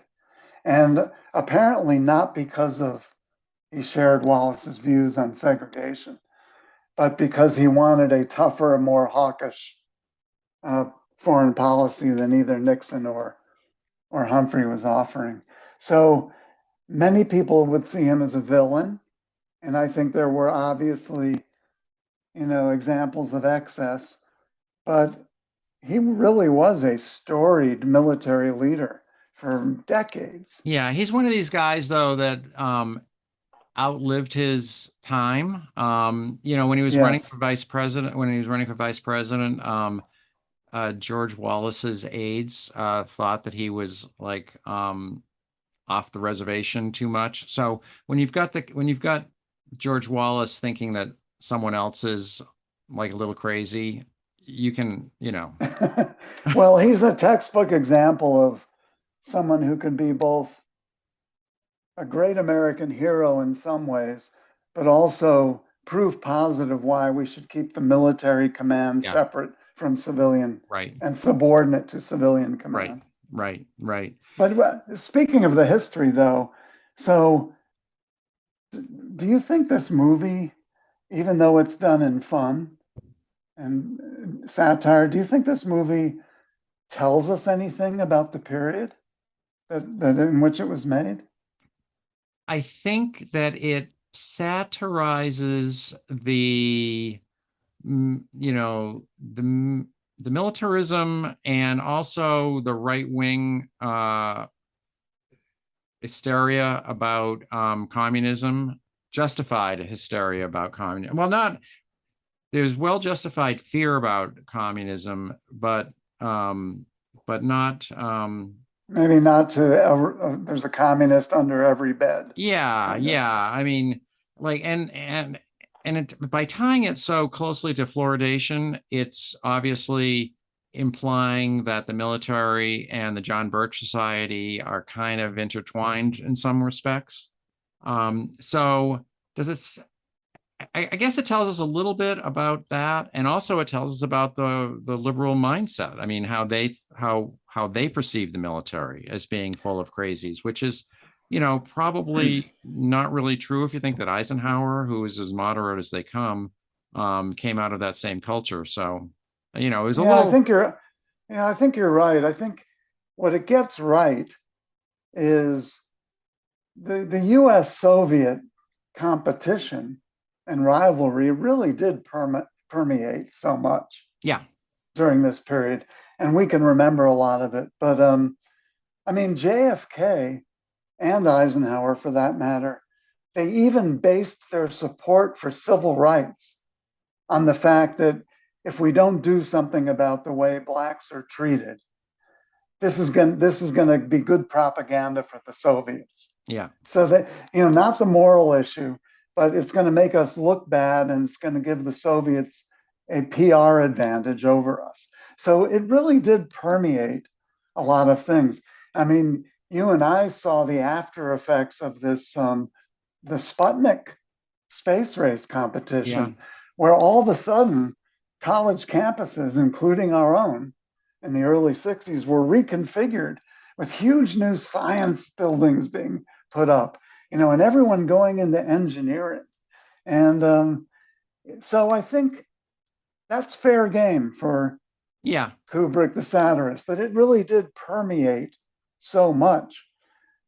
And apparently not because of he shared Wallace's views on segregation, but because he wanted a tougher, more hawkish foreign policy than either Nixon or Humphrey was offering. So many people would see him as a villain, and I think there were obviously, examples of excess, but he really was a storied military leader for decades. Yeah, he's one of these guys though that outlived his time. When he was running Yes. for vice president, George Wallace's aides thought that he was like off the reservation too much. So when you've got George Wallace thinking that someone else is like a little crazy, you can, Well, he's a textbook example of someone who can be both a great American hero in some ways, but also prove positive why we should keep the military command Yeah. separate from civilian Right. and subordinate to civilian Right. command. Right. But speaking of the history, though, so do you think this movie, even though it's done in fun and satire, do you think this movie tells us anything about the period that in which it was made? I think that it satirizes the militarism and also the right wing hysteria about communism, justified hysteria about communism. Well, not there's well justified fear about communism, but not. Maybe not to. There's a communist under every bed. Yeah, yeah. I mean, like, and by tying it so closely to fluoridation, it's obviously implying that the military and the John Birch Society are kind of intertwined in some respects. So does it? I guess it tells us a little bit about that, and also it tells us about the liberal mindset. I mean, how they perceive the military as being full of crazies, which is, probably not really true if you think that Eisenhower, who is as moderate as they come, came out of that same culture. So, it was a little. I think you're right. I think what it gets right is the U.S. Soviet competition and rivalry really did permeate so much. Yeah. During this period, and we can remember a lot of it. But I mean, JFK and Eisenhower, for that matter, they even based their support for civil rights on the fact that if we don't do something about the way blacks are treated, this is going to be good propaganda for the Soviets. Yeah. So that, not the moral issue, but it's going to make us look bad, and it's going to give the Soviets a PR advantage over us. So it really did permeate a lot of things. I mean, you and I saw the after effects of this, the Sputnik space race competition, where all of a sudden college campuses, including our own in the early 60s, were reconfigured with huge new science buildings being put up, and everyone going into engineering. And so I think that's fair game for Kubrick, the satirist, that it really did permeate so much.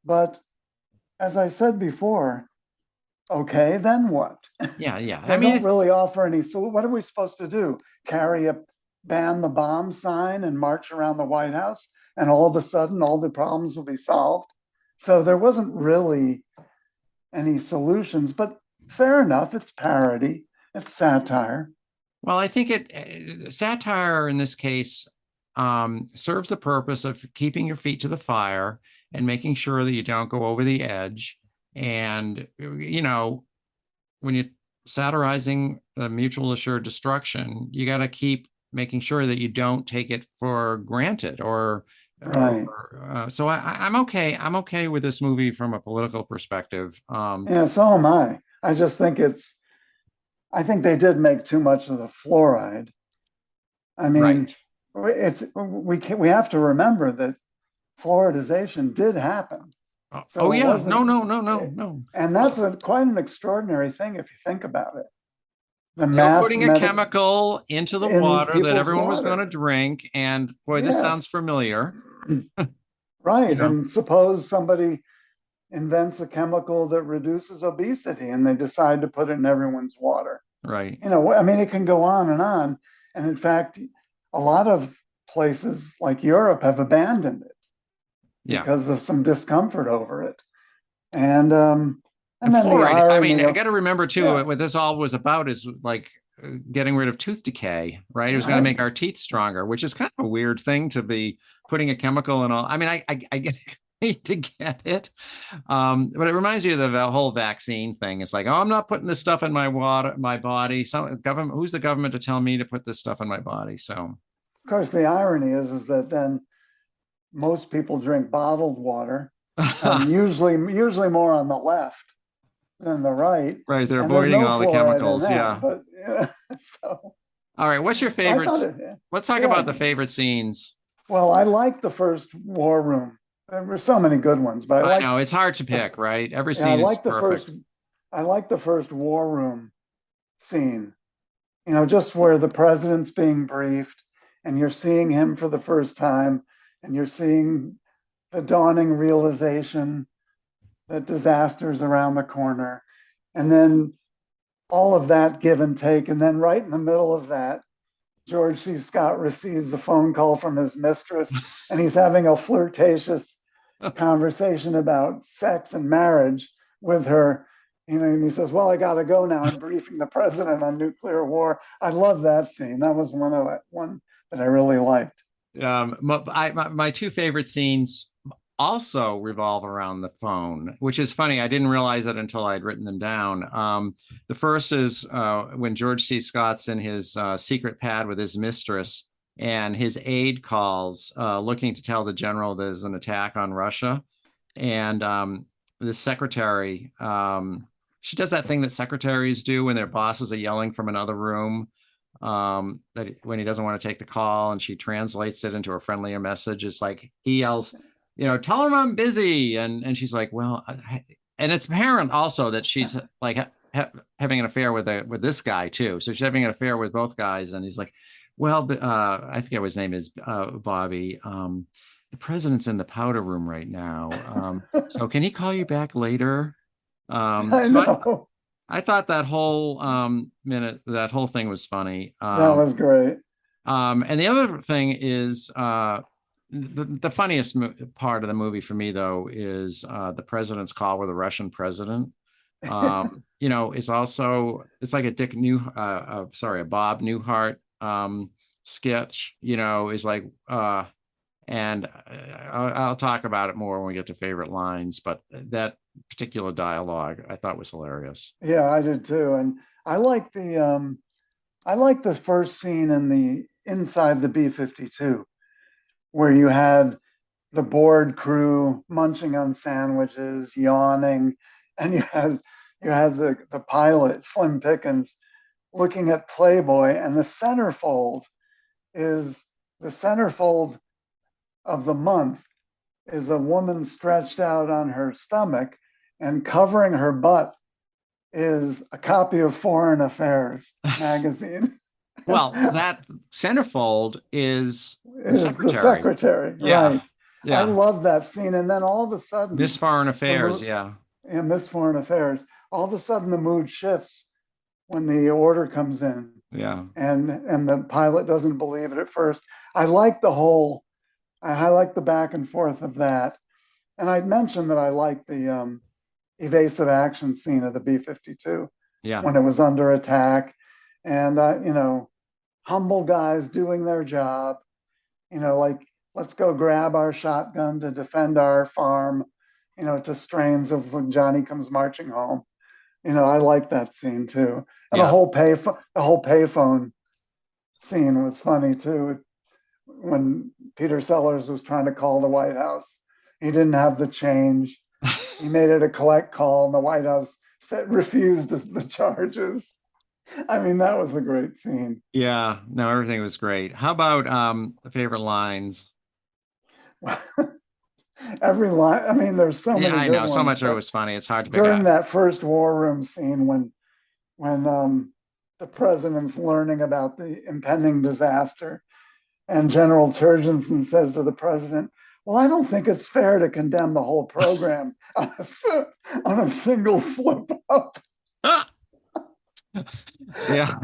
But as I said before, okay, then what? Yeah. They don't really offer any. So what are we supposed to do? Carry a ban the bomb sign and march around the White House, and all of a sudden all the problems will be solved? So there wasn't really any solutions, but fair enough. It's parody. It's satire. Well, I think satire in this case serves the purpose of keeping your feet to the fire and making sure that you don't go over the edge. And, when you're satirizing mutual assured destruction, you got to keep making sure that you don't take it for granted right. So I'm okay. I'm okay with this movie from a political perspective. Yeah, so am I. I just think I think they did make too much of the fluoride. I mean, Right. we have to remember that fluoridization did happen. Oh, So oh it yeah. No, wasn't, no, no, no, no. and that's quite an extraordinary thing if you think about it. The They were mass putting a medic chemical into the in water that people's everyone was going to water. drink. And boy, this Yes, sounds familiar. You right. know, And suppose somebody invents a chemical that reduces obesity and they decide to put it in everyone's water. right. I mean, it can go on and on. And in fact, a lot of places like Europe have abandoned it Yeah. because of some discomfort over it. And And then the fluoride, I mean, irony I of, got to remember too, yeah, what this all was about is like getting rid of tooth decay, right? It was going to right. make our teeth stronger, which is kind of a weird thing to be putting a chemical in all. I mean, I get to get it. But it reminds me of the whole vaccine thing. It's like, oh, I'm not putting this stuff in my water, my body. Some government, who's the government to tell me to put this stuff in my body? So, Of course, the irony is that then most people drink bottled water, usually more on the left than the right, right, they're and there's avoiding no all the fluoride in chemicals. that. Yeah. But yeah, so All right. What's your I thought favorites? it, Let's talk yeah. about the favorite scenes. Well, I like the first War Room. There were so many good ones, but I know it's hard to pick, right? Every yeah, scene is perfect. I like the first War Room scene. Just where the president's being briefed, and you're seeing him for the first time, and you're seeing the dawning realization that disaster's around the corner, and then all of that give and take, and then right in the middle of that, George C. Scott receives a phone call from his mistress, and he's having a flirtatious conversation about sex and marriage with her. And he says, "Well, I got to go now. I'm briefing the president on nuclear war." I love that scene. That was one that I really liked. My two favorite scenes also revolve around the phone, which is funny. I didn't realize it until I'd written them down. The first is when George C. Scott's in his secret pad with his mistress, and his aide calls looking to tell the general there's an attack on Russia. And the secretary, she does that thing that secretaries do when their bosses are yelling from another room, that when he doesn't want to take the call, and she translates it into a friendlier message. It's like he yells, tell him I'm busy. And she's like, well, and it's apparent also that she's like having an affair with this guy too. So she's having an affair with both guys. And he's like, well, I forget what his name is, Bobby. The president's in the powder room right now. So can he call you back later? I So know. I thought that whole that whole thing was funny. That was great. And the other thing is the funniest part of the movie for me though is the president's call with the Russian president. It's also it's like a a Bob Newhart sketch. Is like and I'll talk about it more when we get to favorite lines, but that particular dialogue I thought was hilarious. Yeah, I did too. And I like the first scene in the inside the B-52 where you had the board crew munching on sandwiches, yawning, and you had the pilot, Slim Pickens, looking at Playboy, and is the centerfold of the month is a woman stretched out on her stomach, and covering her butt is a copy of Foreign Affairs magazine. Well, that centerfold is the Is the secretary. secretary, Yeah. right? I Yeah. love that scene. And then all of a Miss sudden, Foreign the Affairs. mood, Yeah. and Miss Foreign Affairs, all of a sudden the mood shifts when the order comes in, Yeah. and the pilot doesn't believe it at first. I like I like the back and forth of that. And I'd mentioned that I like the evasive action scene of the B-52 Yeah. when it was under attack, and humble guys doing their job, like, let's go grab our shotgun to defend our farm, to strains of when Johnny comes marching home. I like that scene too. And Yeah. the whole payphone scene was funny too. When Peter Sellers was trying to call the White House, he didn't have the change. He made it a collect call, and the White House refused the charges. I mean, that was a great scene. Yeah, no, everything was great. How about favorite lines? Every line, I mean, there's so Yeah, many I good know. So ones, much of it but was funny. It's hard to pick during out. that first war room scene when the president's learning about the impending disaster, and General Turgensen says to the president, "Well, I don't think it's fair to condemn the whole program on a single slip up." Yeah,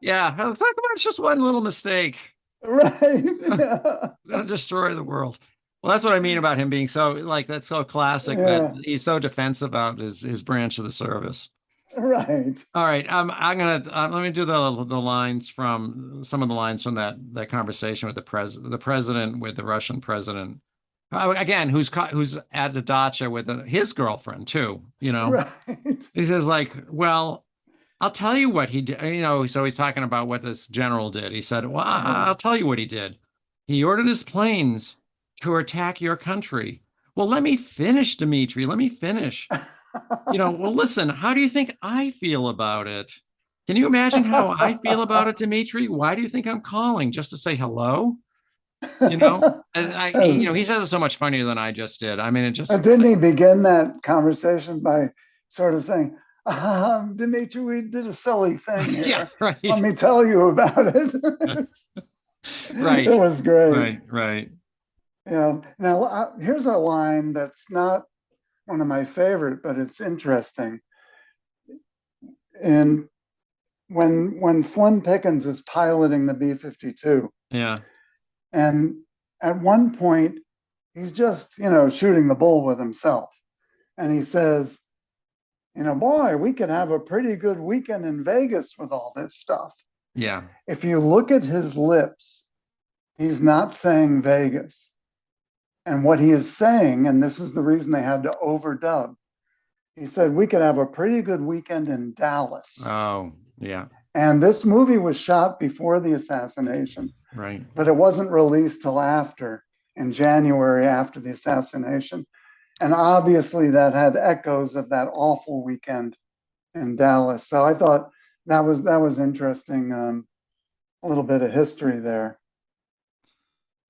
yeah. It's like it's just one little mistake. Right? Yeah. Gonna destroy the world. Well, that's what I mean about him being so like that's so classic that Yeah. he's so defensive about his branch of the service. Right. All right, I'm gonna let me do the lines from some of the lines from that conversation with the president with the Russian president. Again, who's at the dacha with his girlfriend too, you know. Right. He says like, well, I'll tell you what he did, you know, so he's talking about what this general did. He said, well, Uh-huh. I'll tell you what he did. He ordered his planes to attack your country. Well, let me finish, Dimitri. Let me finish. You know, well, listen, how do you think I feel about it? Can you imagine how I feel about it, Dimitri? Why do you think I'm calling? Just to say hello? You know? And you know, he says it so much funnier than I just did. I mean, it just, Didn't he begin that conversation by sort of saying, Dimitri, we did a silly thing yeah, here. Let right, me tell you about it. right, It was great. right. Yeah. Now, here's a line that's not one of my favorite, but it's interesting. And when Slim Pickens is piloting the B-52, Yeah, and at one point he's just, shooting the bull with himself. And he says, boy, we could have a pretty good weekend in Vegas with all this stuff. yeah, If you look at his lips, he's not saying Vegas. And what he is saying, and this is the reason they had to overdub, he said, we could have a pretty good weekend in Dallas. oh, yeah, And this movie was shot before the assassination, right. but it wasn't released till after, in January after the assassination. And obviously that had echoes of that awful weekend in Dallas. So I thought that was interesting. A little bit of history there.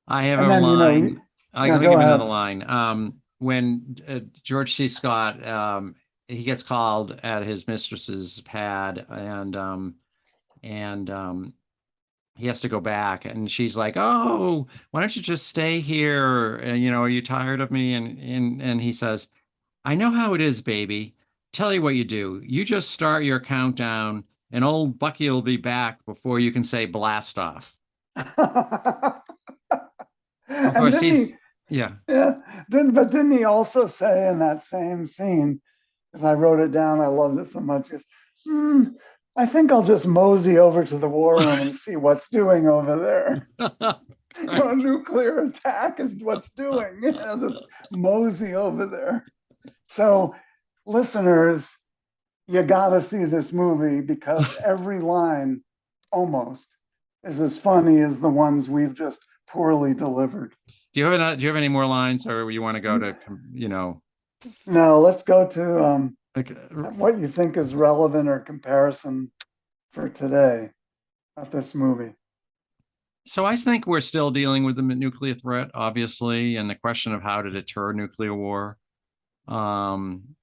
I have And a then line. yeah, Let me go give you another ahead. line. When George C. Scott, he gets called at his mistress's pad, and he has to go back, and she's like, "Oh, why don't you just stay here? And, you know, are you tired of me?" And he says, "I know how it is, baby. Tell you what you do. You just start your countdown, and old Bucky will be back before you can say blast off." Of And course, didn't he? yeah. Yeah, didn't he also say in that same scene? As I wrote it down, I loved it so much. Is, hmm, I think I'll just mosey over to the war room and see what's doing over there. Right. A nuclear attack is what's doing. I'll just mosey over there. So, listeners, you got to see this movie because every line almost is as funny as the ones we've just poorly delivered. Do you have any more lines, or you want to go to, you know, Now, let's go to like, what you think is relevant or comparison for today of this movie. so I think we're still dealing with the nuclear threat, obviously, and the question of how to deter nuclear war. Um,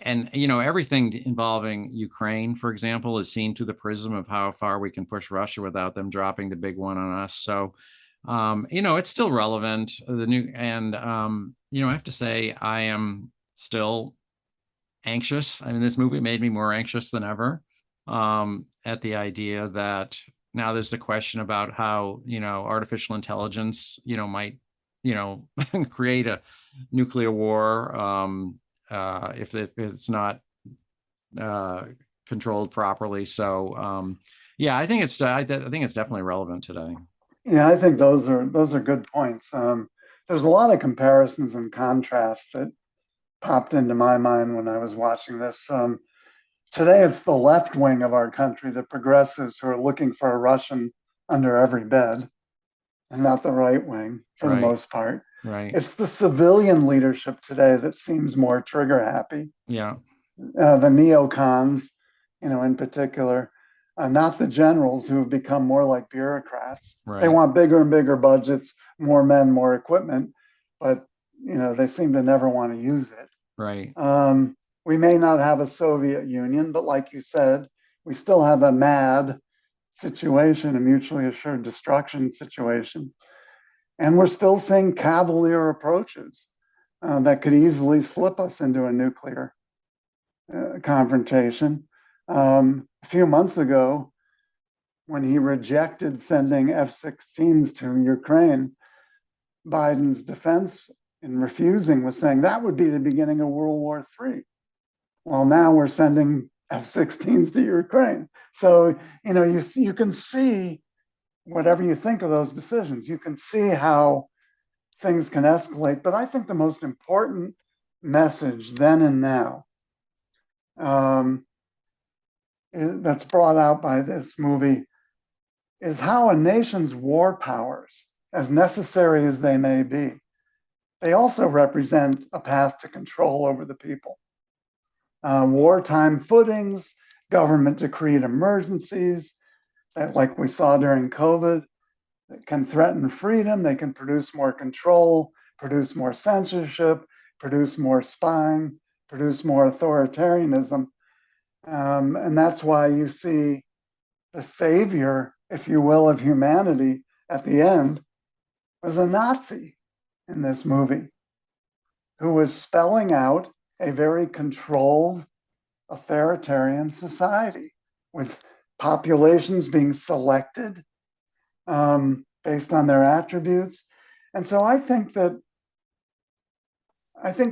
and you know, everything involving Ukraine, for example, is seen through the prism of how far we can push Russia without them dropping the big one on us. So, you know, it's still relevant. The new and you know, I have to say, I am still anxious. I mean, this movie made me more anxious than ever at the idea that now there's the question about how, you know, artificial intelligence, you know, might, you know, create a nuclear war if it's not uh, controlled properly. So, yeah, I think it's definitely relevant today. Yeah, I think those are good points. There's a lot of comparisons and contrasts that popped into my mind when I was watching this. Today, it's the left wing of our country, the progressives, who are looking for a Russian under every bed, and not the right wing for the Right, most part. right. It's the civilian leadership today that seems more trigger happy. Yeah, The neocons in particular, not the generals who have become more like bureaucrats. They Right. want bigger and bigger budgets, more men, more equipment, but they seem to never want to use it. Right. We may not have a Soviet Union, but like you said, we still have a MAD situation, a mutually assured destruction situation. And we're still seeing cavalier approaches that could easily slip us into a nuclear confrontation. A few months ago, when he rejected sending F-16s to Ukraine, Biden's defense in refusing was saying that would be the beginning of World War III. Well, now we're sending F-16s to Ukraine. So, you can see, whatever you think of those decisions, you can see how things can escalate. But I think the most important message then and now that's brought out by this movie is how a nation's war powers, as necessary as they may be, they also represent a path to control over the people. Wartime footings, government decreed emergencies, that, like we saw during COVID, can threaten freedom. They can produce more control, produce more censorship, produce more spying, produce more authoritarianism. And that's why you see the savior, if you will, of humanity at the end was a Nazi in this movie who was spelling out a very controlled authoritarian society with populations being selected based on their attributes. And so I think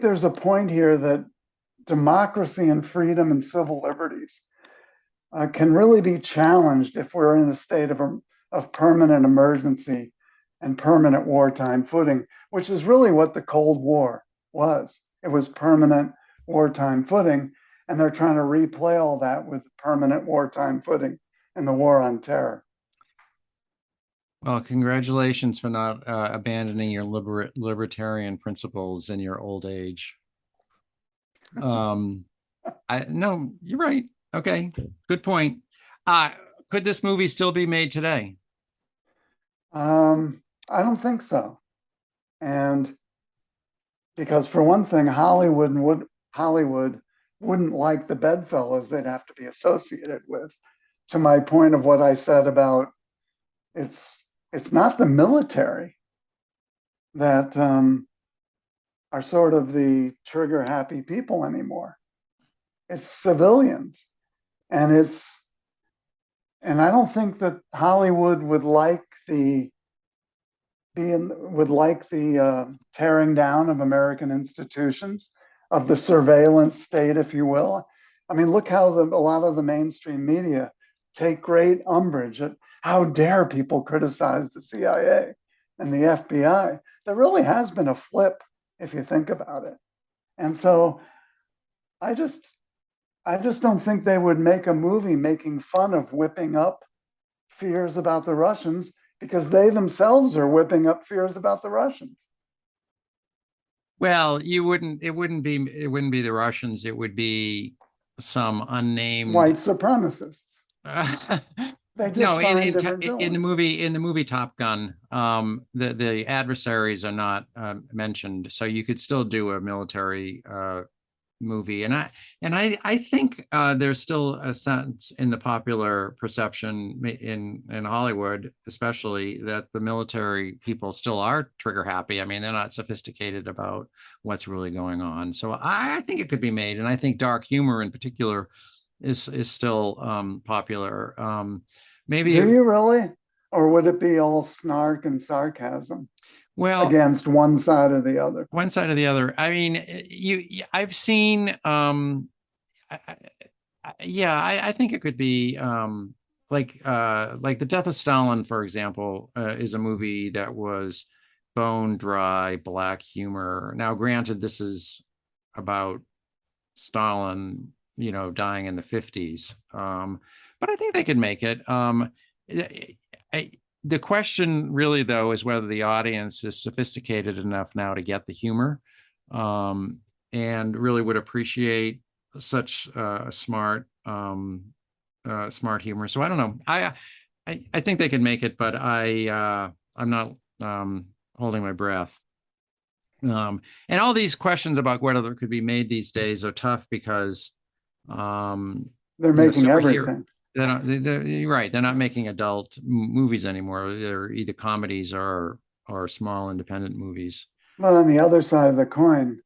there's a point here that democracy and freedom and civil liberties can really be challenged if we're in a state of permanent emergency and permanent wartime footing, which is really what the Cold War was. It was permanent wartime footing, and they're trying to replay all that with permanent wartime footing in the war on terror. Well, congratulations for not abandoning your libertarian principles in your old age. No, you're right. Okay, good point. Could this movie still be made today? I don't think so. And because for one thing, Hollywood wouldn't like the bedfellows they'd have to be associated with. To my point of what I said about it's not the military that are sort of the trigger happy people anymore. It's civilians. And I don't think that Hollywood would like the tearing down of American institutions, of the surveillance state, if you will. I mean, look how a lot of the mainstream media take great umbrage at how dare people criticize the CIA and the FBI. There really has been a flip if you think about it. And so I just don't think they would make a movie making fun of whipping up fears about the Russians, because they themselves are whipping up fears about the Russians. Well, it wouldn't be the Russians. It would be some unnamed white supremacists. They just No, find different villains. in the movie Top Gun, the adversaries are not mentioned, so you could still do a military movie, and I think there's still a sense in the popular perception in Hollywood, especially, that the military people still are trigger happy. I mean, they're not sophisticated about what's really going on. So I think it could be made, and I think dark humor in particular is still popular. Maybe Do you really? Or would it be all snark and sarcasm? Well, against one side or the other. One side or the other. I mean, I've seen I think it could be like The Death of Stalin, for example, is a movie that was bone dry black humor. Now, granted, this is about Stalin, dying in the 50s. But I think they could make it. The question really, though, is whether the audience is sophisticated enough now to get the humor, and really would appreciate such a smart smart humor. So I don't know. I think they could make it, but I'm not holding my breath. And all these questions about whether it could be made these days are tough because They're making everything. You're right. They're not making adult movies anymore. They're either comedies or small independent movies. But on the other side of the coin,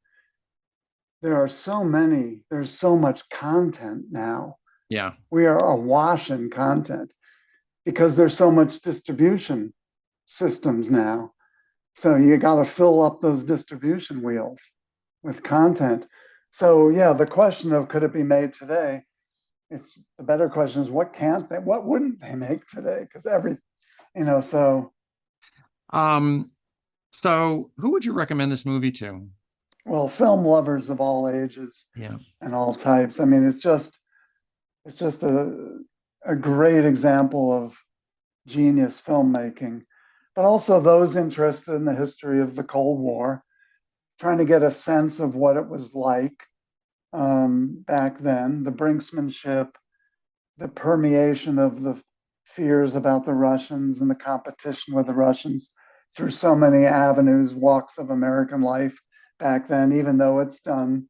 there's so much content now. Yeah. We are awash in content because there's so much distribution systems now. So you got to fill up those distribution wheels with content. So yeah, the question of could it be made today? It's the better question is what wouldn't they make today? Because so So who would you recommend this movie to? well, film lovers of all ages Yeah. and all types. I mean, it's just a great example of genius filmmaking, but also those interested in the history of the Cold War, trying to get a sense of what it was like back then, the brinksmanship, the permeation of the fears about the Russians and the competition with the Russians through so many avenues, walks of American life back then, even though it's done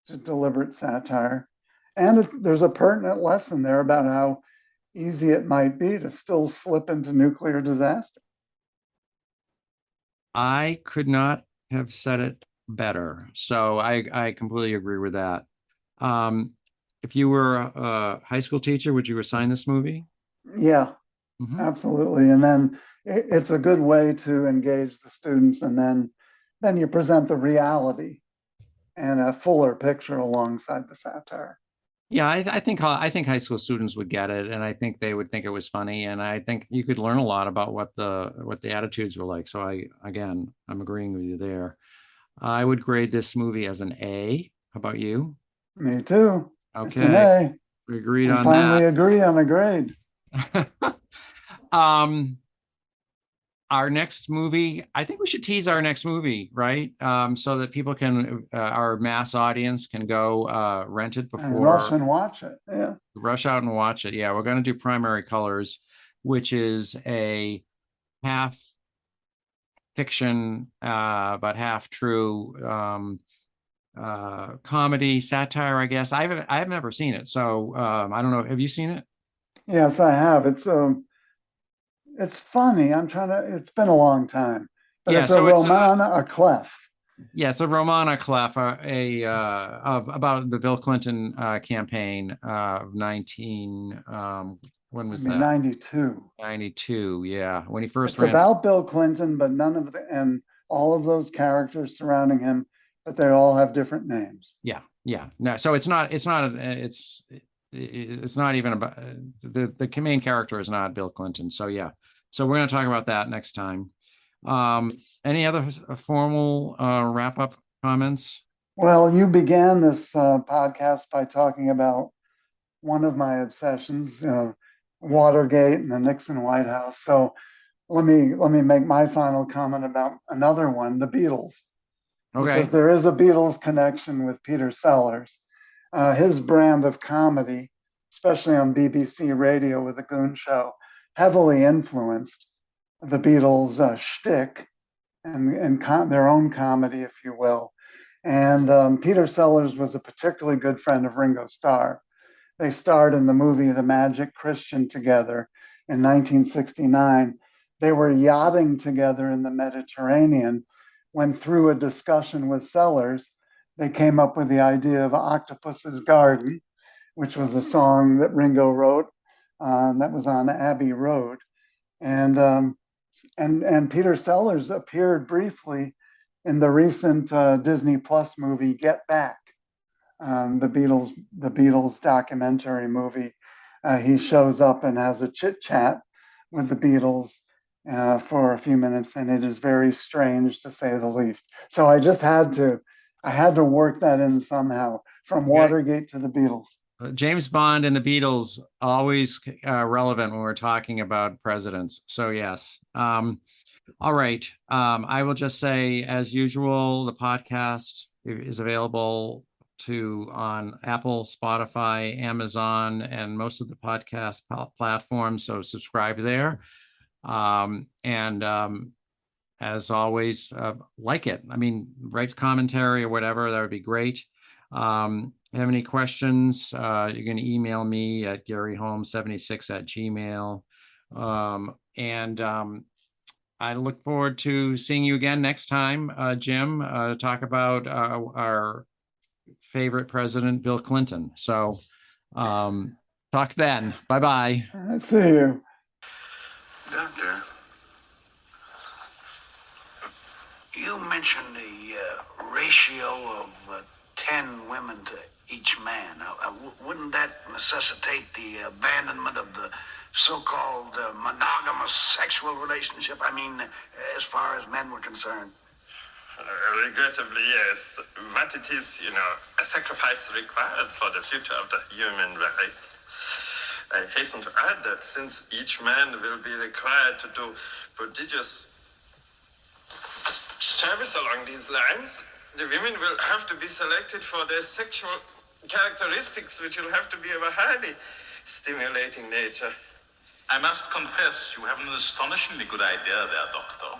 to deliberate satire. And there's a pertinent lesson there about how easy it might be to still slip into nuclear disaster. I could not have said it better. So I completely agree with that. Um, if you were a high school teacher, would you assign this movie? Yeah, Mhm. absolutely. And then it's a good way to engage the students, and then you present the reality and a fuller picture alongside the satire. Yeah, I think high school students would get it, and I think they would think it was funny, and I think you could learn a lot about what the attitudes were like. So I'm agreeing with you there. I would grade this movie as an A. How about you? Me too. It's an Okay, A. we agreed We on finally that. agree on a grade. um, our next movie, I think we should tease our next movie, right? So that people can, our mass audience can go rent it And rush before and watch it. Yeah. rush out and watch it. Yeah, we're going to do Primary Colors, which is a half fiction, but half true comedy satire, I guess. I've never seen it, so I don't know. Have you seen it? Yes, I have. It's funny. It's been a long time, but Yeah, it's a so roman a clef. it's a Romana Clef, of about the Bill Clinton campaign of 19 when I was mean, that? 92. 92. Yeah, when he first It's ran. about Bill Clinton, but and all of those characters surrounding him, but they all have different names. Yeah, yeah. No, so it's not even about the main character is not Bill Clinton. So yeah, so we're going to talk about that next time. Any other formal wrap up comments? Well, you began this podcast by talking about one of my obsessions, Watergate and the Nixon White House. So let me make my final comment about another one, the Beatles, because Okay. there is a Beatles connection with Peter Sellers. His brand of comedy, especially on BBC Radio with the Goon Show, heavily influenced the Beatles' shtick and their own comedy, if you will. And Peter Sellers was a particularly good friend of Ringo Starr. They starred in the movie The Magic Christian together in 1969. They were yachting together in the Mediterranean when, through a discussion with Sellers, they came up with the idea of Octopus's Garden, which was a song that Ringo wrote that was on Abbey Road. And Peter Sellers appeared briefly in the recent Disney Plus movie Get Back, the Beatles documentary movie. He shows up and has a chit chat with the Beatles for a few minutes, and it is very strange to say the least. So I had to work that in somehow from Okay. Watergate to the Beatles. James Bond and the Beatles always relevant when we're talking about presidents. So yes. All right. I will just say, as usual, the podcast is available on Apple, Spotify, Amazon, and most of the podcast platforms. So subscribe there. As always, like it. I mean, write commentary or whatever. That would be great. Have any questions? You're going to email me at garyholmes76@gmail. I look forward to seeing you again next time, Jim, to talk about our favorite president, Bill Clinton. So talk then. Bye-bye. See you. Doctor, you mentioned the ratio of 10 women to each man. Wouldn't that necessitate the abandonment of the so-called monogamous sexual relationship? I mean, as far as men were concerned. Regrettably, yes. But it is, a sacrifice required for the future of the human race. I hasten to add that since each man will be required to do prodigious service along these lines, the women will have to be selected for their sexual characteristics, which will have to be of a highly stimulating nature. I must confess, you have an astonishingly good idea there, Doctor.